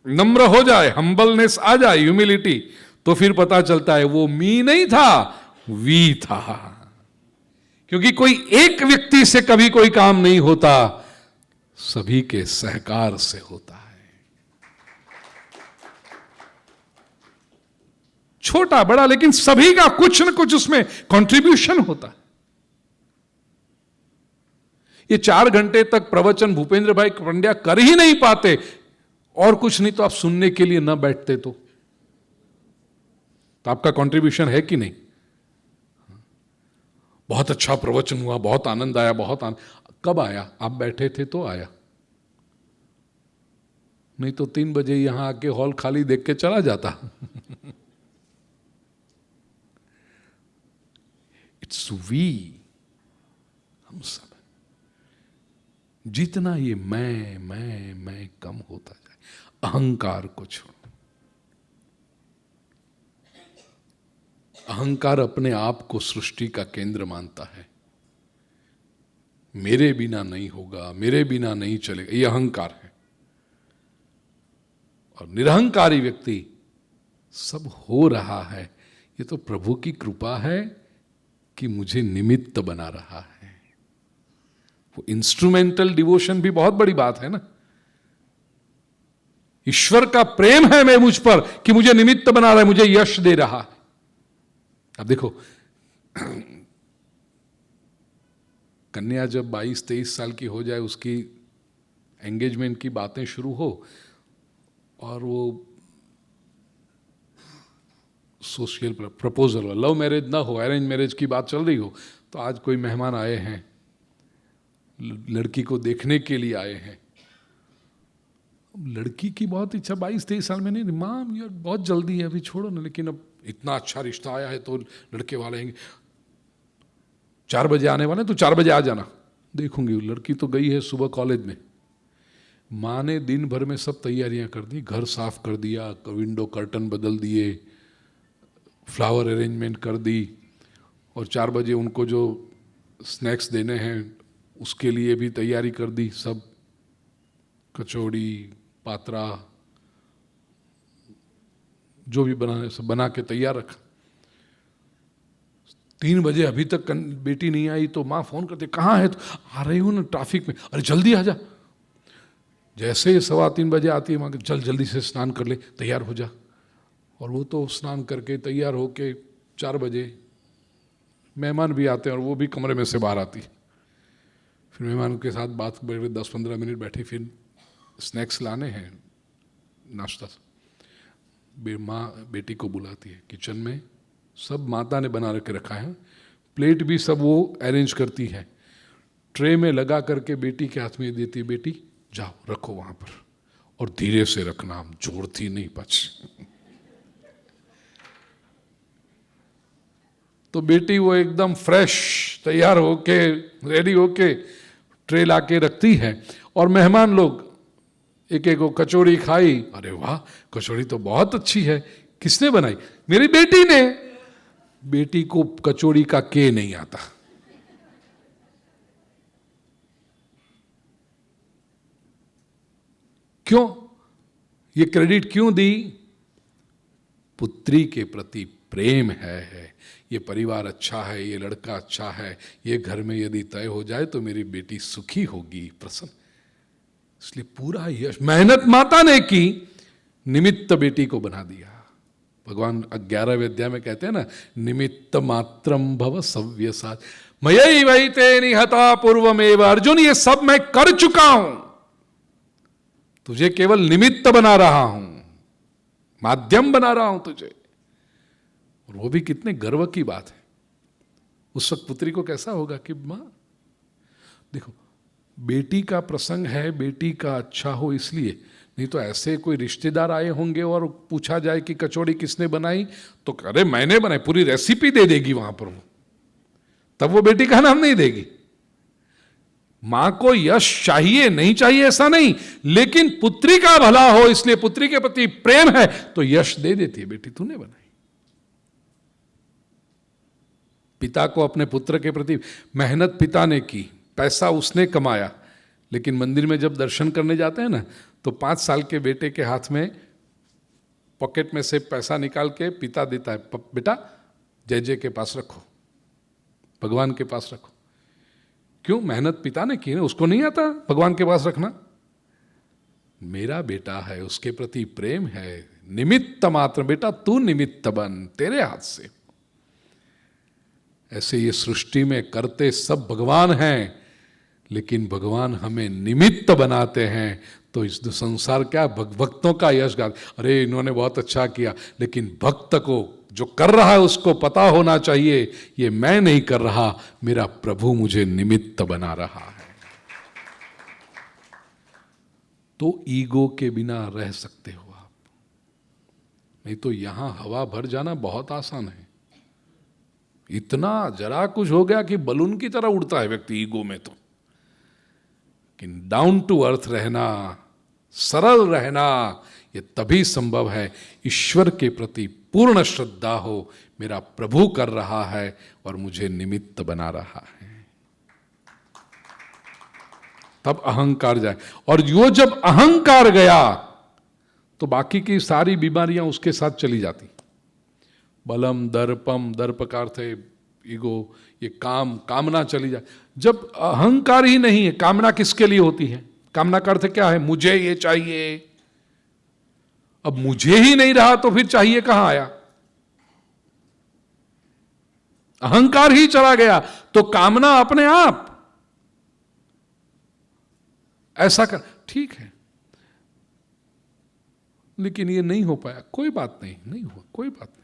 नम्र हो जाए, हम्बलनेस आ जाए, ह्यूमिलिटी, तो फिर पता चलता है वो मी नहीं था, वी था। क्योंकि कोई एक व्यक्ति से कभी कोई काम नहीं होता, सभी के सहकार से होता है। छोटा बड़ा, लेकिन सभी का कुछ न कुछ उसमें कंट्रीब्यूशन होता है। ये 4 घंटे तक प्रवचन भूपेंद्र भाई पंड्या कर ही नहीं पाते, और कुछ नहीं तो आप सुनने के लिए न बैठते तो आपका कंट्रीब्यूशन है कि नहीं? बहुत अच्छा प्रवचन हुआ, बहुत आनंद आया, बहुत आनंद। कब आया? आप बैठे थे तो आया, नहीं तो 3 बजे यहां आके हॉल खाली देख के चला जाता। इट्स वी, हम सब। जितना ये मैं कम होता जाए, अहंकार को छोड़ो। अहंकार अपने आप को सृष्टि का केंद्र मानता है, मेरे बिना नहीं होगा, मेरे बिना नहीं चलेगा, ये अहंकार है। और निरहंकारी व्यक्ति, सब हो रहा है, ये तो प्रभु की कृपा है कि मुझे निमित्त बना रहा है। वो इंस्ट्रूमेंटल डिवोशन भी बहुत बड़ी बात है ना। ईश्वर का प्रेम है मैं मुझ पर कि मुझे निमित्त बना रहा है, मुझे यश दे रहा है। अब देखो, कन्या जब 22-23 साल की हो जाए, उसकी एंगेजमेंट की बातें शुरू हो और वो सोशल प्रपोजल हो, लव मैरिज ना हो, अरेंज मैरिज की बात चल रही हो, तो आज कोई मेहमान आए हैं, लड़की को देखने के लिए आए हैं, लड़की की बहुत इच्छा, 22-23 साल में नहीं, माम यार बहुत जल्दी है, अभी छोड़ो ना, लेकिन अब इतना अच्छा रिश्ता आया है तो लड़के वाले आएंगे, 4 बजे आने वाले, तो 4 बजे आ जाना, देखूंगी। लड़की तो गई है सुबह कॉलेज में, माँ ने दिन भर में सब तैयारियां कर दी, घर साफ कर दिया, विंडो कर्टन बदल दिए, फ्लावर अरेंजमेंट कर दी, और 4 बजे उनको जो स्नैक्स देने हैं उसके लिए भी तैयारी कर दी, सब कचौड़ी, पात्रा, जो भी बनाने सब बना के तैयार रखा। 3 बजे अभी तक बेटी नहीं आई, तो माँ फोन करते, कहाँ है? तो आ रही हूँ ना, ट्रैफिक में। अरे जल्दी आ जा। जैसे 2:15 बजे आती है माँ, चल जल्दी से स्नान कर ले, तैयार हो जा। और वो तो स्नान करके तैयार होके 4 बजे मेहमान भी आते हैं, और वो भी कमरे में से बाहर आती। फिर मेहमान के साथ बात 10-15 मिनट बैठी, फिर स्नैक्स लाने हैं, नाश्ता। माँ बेटी को बुलाती है किचन में, सब माता ने बना के रखा है, प्लेट भी सब वो अरेंज करती है, ट्रे में लगा करके बेटी के हाथ में देती है, बेटी जाओ रखो वहाँ पर, और धीरे से रखना, हम जोड़ती नहीं पच। तो बेटी वो एकदम फ्रेश तैयार होके रेडी होके ट्रे ला के रखती है, और मेहमान लोग एक एक को कचौड़ी खाई, अरे वाह कचौड़ी तो बहुत अच्छी है, किसने बनाई? मेरी बेटी ने। बेटी को कचौड़ी का के नहीं आता। क्यों? ये क्रेडिट क्यों दी? पुत्री के प्रति प्रेम है, ये परिवार अच्छा है, ये लड़का अच्छा है, ये घर में यदि तय हो जाए तो मेरी बेटी सुखी होगी, प्रसन्न। इसलिए पूरा यश मेहनत माता ने की, निमित्त बेटी को बना दिया। भगवान 11वें अध्याय में कहते हैं ना, निमित्त मात्रम भव सव्यसाच मयि वैते निहता पूर्वमेव। अर्जुन, ये सब मैं कर चुका हूं, तुझे केवल निमित्त बना रहा हूं, माध्यम बना रहा हूं तुझे। और वो भी कितने गर्व की बात है। उस वक्त पुत्री को कैसा होगा कि मां देखो, बेटी का प्रसंग है, बेटी का अच्छा हो इसलिए, नहीं तो ऐसे कोई रिश्तेदार आए होंगे और पूछा जाए कि कचौड़ी किसने बनाई, तो अरे मैंने बनाई, पूरी रेसिपी दे देगी वहां पर वो, तब वो बेटी का नाम नहीं देगी। मां को यश चाहिए नहीं चाहिए ऐसा नहीं, लेकिन पुत्री का भला हो इसलिए, पुत्री के प्रति प्रेम है तो यश दे देती है, बेटी तूने बनाई। पिता को अपने पुत्र के प्रति मेहनत पिता ने की, पैसा उसने कमाया, लेकिन मंदिर में जब दर्शन करने जाते हैं ना, तो 5 साल के बेटे के हाथ में पॉकेट में से पैसा निकाल के पिता देता है, बेटा जय जय के पास रखो, भगवान के पास रखो। क्यों? मेहनत पिता ने की ना, उसको नहीं आता भगवान के पास रखना। मेरा बेटा है, उसके प्रति प्रेम है, निमित्त मात्र, बेटा तू निमित्त बन, तेरे हाथ से। ऐसे ये सृष्टि में करते सब भगवान हैं, लेकिन भगवान हमें निमित्त बनाते हैं। तो इस संसार क्या भक्तों का यश गाते, अरे इन्होंने बहुत अच्छा किया, लेकिन भक्त को जो कर रहा है उसको पता होना चाहिए, ये मैं नहीं कर रहा, मेरा प्रभु मुझे निमित्त बना रहा है। तो ईगो के बिना रह सकते हो आप, नहीं तो यहां हवा भर जाना बहुत आसान है। इतना जरा कुछ हो गया कि बलून की तरह उड़ता है व्यक्ति ईगो में। तो डाउन टू अर्थ रहना, सरल रहना, ये तभी संभव है ईश्वर के प्रति पूर्ण श्रद्धा हो, मेरा प्रभु कर रहा है और मुझे निमित्त बना रहा है, तब अहंकार जाए। और जो जब अहंकार गया तो बाकी की सारी बीमारियां उसके साथ चली जाती। बलम दर्पम, दर्प का अर्थ है ईगो, ये कामना चली जाए। जब अहंकार ही नहीं है, कामना किसके लिए होती है? कामना का अर्थ क्या है? मुझे ये चाहिए। अब मुझे ही नहीं रहा तो फिर चाहिए कहां आया? अहंकार ही चला गया तो कामना अपने आप ऐसा कर, ठीक है, लेकिन ये नहीं हो पाया, कोई बात नहीं, नहीं हुआ, कोई बात नहीं।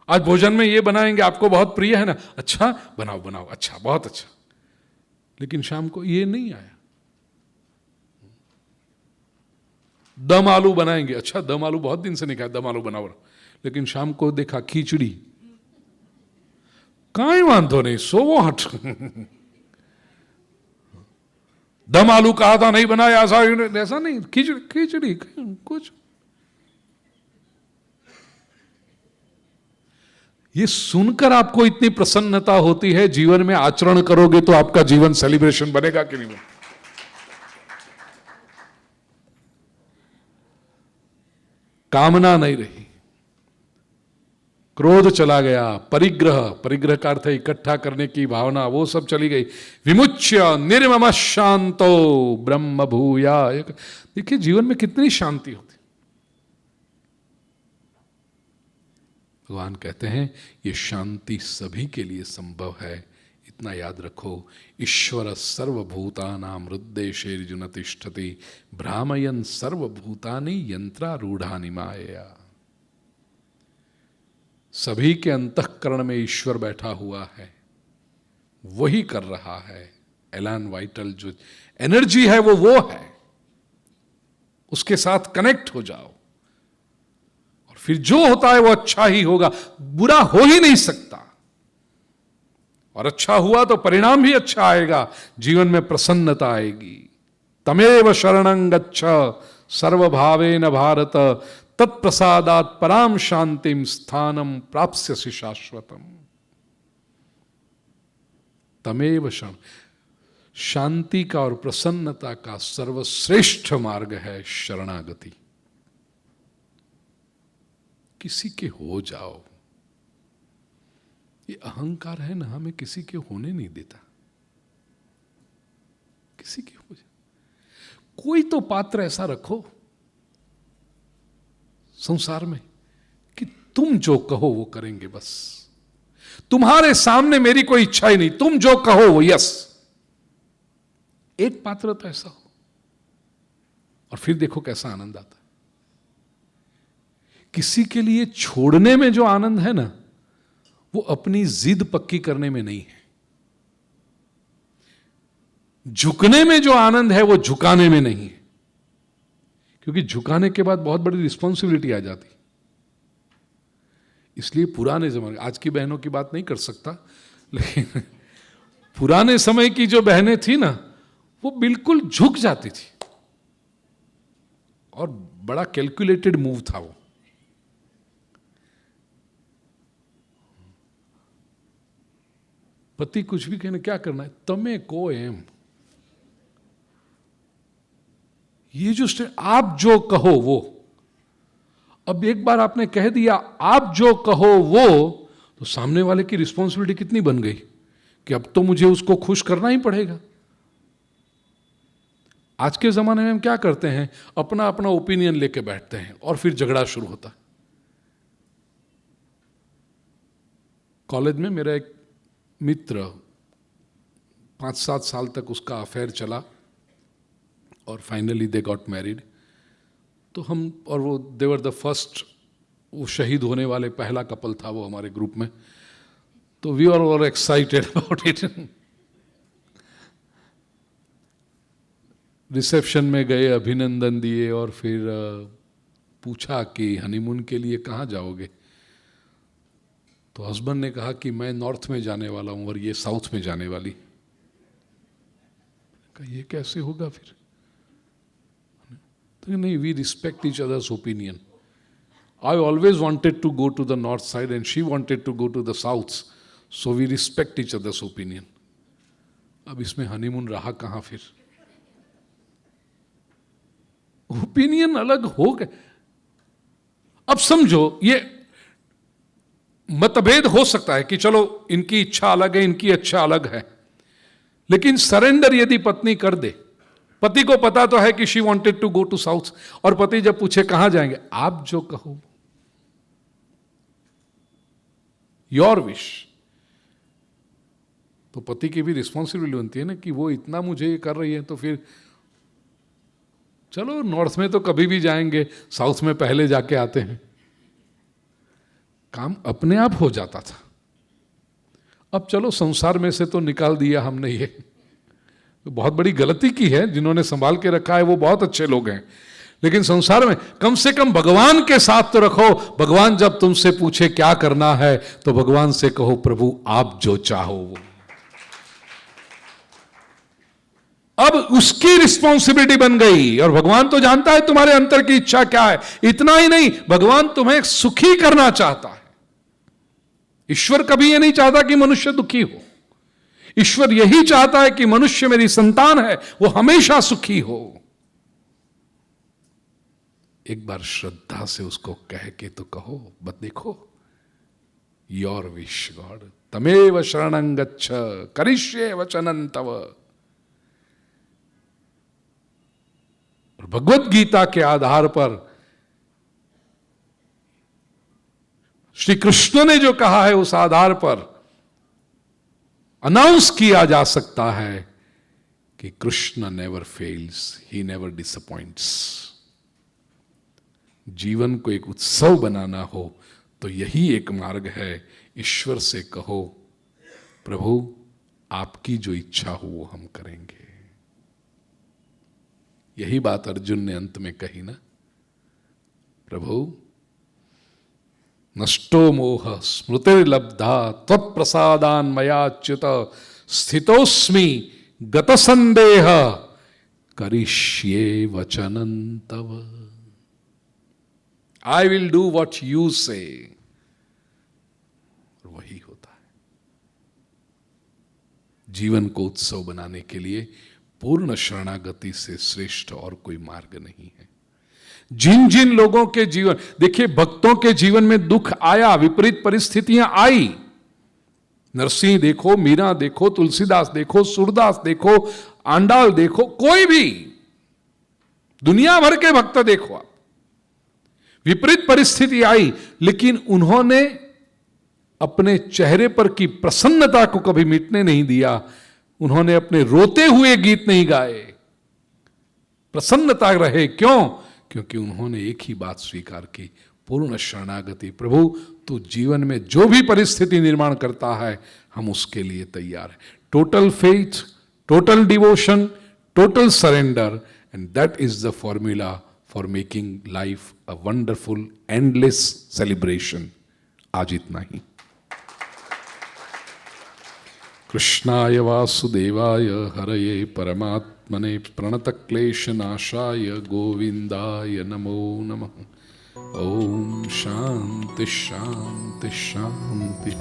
आज भोजन में ये बनाएंगे, आपको बहुत प्रिय है ना, अच्छा बनाओ बनाओ, अच्छा, बहुत अच्छा, लेकिन शाम को ये नहीं आया। दम आलू बनाएंगे, अच्छा दम आलू बहुत दिन से नहीं खाया, दम आलू बनाओ, लेकिन शाम को देखा खिचड़ी, काई वांधो नहीं, सो वो हट दम आलू कहा था नहीं बनाया, ऐसा नहीं, खिचड़ी खिचड़ी कुछ। ये सुनकर आपको इतनी प्रसन्नता होती है, जीवन में आचरण करोगे तो आपका जीवन सेलिब्रेशन बनेगा कि नहीं? कामना नहीं रही, क्रोध चला गया, परिग्रह, परिग्रह का अर्थ है इकट्ठा करने की भावना, वो सब चली गई। विमुच्य निर्मम शांतो ब्रह्म भूया। देखिए जीवन में कितनी शांति होती। भगवान कहते हैं ये शांति सभी के लिए संभव है। इतना याद रखो, ईश्वर सर्वभूतानां हृद्देशेर्जुन तिष्ठति भ्रामयन् सर्वभूतानि यंत्रारूढ़ानि मायया। सभी के अंतःकरण में ईश्वर बैठा हुआ है, वही कर रहा है। एलान वाइटल जो एनर्जी है वो है, उसके साथ कनेक्ट हो जाओ और फिर जो होता है वो अच्छा ही होगा, बुरा हो ही नहीं सकता। और अच्छा हुआ तो परिणाम भी अच्छा आएगा, जीवन में प्रसन्नता आएगी। तमेव शरणं गच्छ सर्वभावेन भारत तत्प्रसादात् पराम शांतिम स्थानम प्राप्स्यसि शाश्वतम। तमेव शरण, शांति का और प्रसन्नता का सर्वश्रेष्ठ मार्ग है शरणागति। किसी के हो जाओ। ये अहंकार है ना, हमें किसी के होने नहीं देता। किसी के हो जाओ। कोई तो पात्र ऐसा रखो संसार में कि तुम जो कहो वो करेंगे, बस तुम्हारे सामने मेरी कोई इच्छा ही नहीं, तुम जो कहो वो यस। एक पात्र तो ऐसा हो और फिर देखो कैसा आनंद आता है। किसी के लिए छोड़ने में जो आनंद है ना, वो अपनी जिद पक्की करने में नहीं है। झुकने में जो आनंद है वो झुकाने में नहीं है, क्योंकि झुकाने के बाद बहुत बड़ी रिस्पॉन्सिबिलिटी आ जाती। इसलिए पुराने जमाने, आज की बहनों की बात नहीं कर सकता, लेकिन पुराने समय की जो बहनें थी ना, वो बिल्कुल झुक जाती थी और बड़ा कैलकुलेटेड मूव था वो। पति कुछ भी कहने, क्या करना है, तमे को एम, ये जो आप जो कहो वो। अब एक बार आपने कह दिया आप जो कहो वो, तो सामने वाले की रिस्पॉन्सिबिलिटी कितनी बन गई कि अब तो मुझे उसको खुश करना ही पड़ेगा। आज के जमाने में हम क्या करते हैं, अपना अपना ओपिनियन लेके बैठते हैं और फिर झगड़ा शुरू होता है। कॉलेज में मेरा एक मित्र 5-7 साल तक उसका अफेयर चला और फाइनली दे गॉट मैरिड। तो हम और वो देवर द फर्स्ट, वो शहीद होने वाले पहला कपल था वो हमारे ग्रुप में। तो we are all excited about it. Reception में गए, अभिनंदन दिए और फिर पूछा कि हनीमून के लिए कहाँ जाओगे। तो हस्बैंड ने कहा कि मैं नॉर्थ में जाने वाला हूं और ये साउथ में जाने वाली। कहा ये कैसे होगा फिर? तो नहीं, we respect each other's opinion. I always wanted to go to the north side and she wanted to go to the south, so we respect each other's opinion. अब इसमें हनीमून रहा कहां फिर? ओपिनियन अलग हो गए। अब समझो ये मतभेद हो सकता है कि चलो इनकी इच्छा अलग है, इनकी इच्छा अलग है, लेकिन सरेंडर यदि पत्नी कर दे, पति को पता तो है कि she wanted to go to south, और पति जब पूछे कहां जाएंगे, आप जो कहो। Your wish. तो पति की भी रिस्पॉन्सिबिलिटी बनती है ना कि वो इतना मुझे कर रही है, तो फिर चलो नॉर्थ में तो कभी भी जाएंगे, साउथ में पहले जाके आते हैं। काम अपने आप हो जाता था। अब चलो संसार में से तो निकाल दिया हमने, ये तो बहुत बड़ी गलती की है। जिन्होंने संभाल के रखा है वो बहुत अच्छे लोग हैं, लेकिन संसार में कम से कम भगवान के साथ तो रखो। भगवान जब तुमसे पूछे क्या करना है, तो भगवान से कहो प्रभु आप जो चाहो वो। अब उसकी रिस्पॉन्सिबिलिटी बन गई, और भगवान तो जानता है तुम्हारे अंतर की इच्छा क्या है। इतना ही नहीं, भगवान तुम्हें सुखी करना चाहता है। ईश्वर कभी यह नहीं चाहता कि मनुष्य दुखी हो। ईश्वर यही चाहता है कि मनुष्य, मेरी संतान है, वो हमेशा सुखी हो। एक बार श्रद्धा से उसको कह के तो कहो, बस देखो, योर विश गॉड, तमेव शरणं गच्छ करिष्ये वचनं तव। और भगवत गीता के आधार पर श्री कृष्ण ने जो कहा है, उस आधार पर अनाउंस किया जा सकता है कि Krishna never fails, he never disappoints. जीवन को एक उत्सव बनाना हो तो यही एक मार्ग है। ईश्वर से कहो प्रभु आपकी जो इच्छा हो वो हम करेंगे। यही बात अर्जुन ने अंत में कही ना, प्रभु नष्टो मोह स्मृतिर्लब्धा त्वत्प्रसादान मयाच्युत स्थितोस्मि गतसंदेह करिष्ये वचनं तव। I will do what you say। और वही होता है। जीवन को उत्सव बनाने के लिए पूर्ण शरणागति से श्रेष्ठ और कोई मार्ग नहीं है। जिन जिन लोगों के जीवन, देखिए भक्तों के जीवन में दुख आया, विपरीत परिस्थितियां आई। नरसिंह देखो, मीरा देखो, तुलसीदास देखो, सूरदास देखो, आंडाल देखो, कोई भी दुनिया भर के भक्त देखो आप, विपरीत परिस्थिति आई, लेकिन उन्होंने अपने चेहरे पर की प्रसन्नता को कभी मिटने नहीं दिया। उन्होंने अपने रोते हुए गीत नहीं गाए, प्रसन्नता रहे। क्यों? क्योंकि उन्होंने एक ही बात स्वीकार की, पूर्ण शरणागति। प्रभु तू जीवन में जो भी परिस्थिति निर्माण करता है, हम उसके लिए तैयार हैं। Total faith, total devotion, total surrender, and that is the formula for making life a wonderful, endless celebration। आज इतना ही। कृष्णाय वासुदेवाय हरये परमात्मने प्रणतक्लेशनाशाय गोविंदाय नमो नमः। ओम शांति शांति शांति।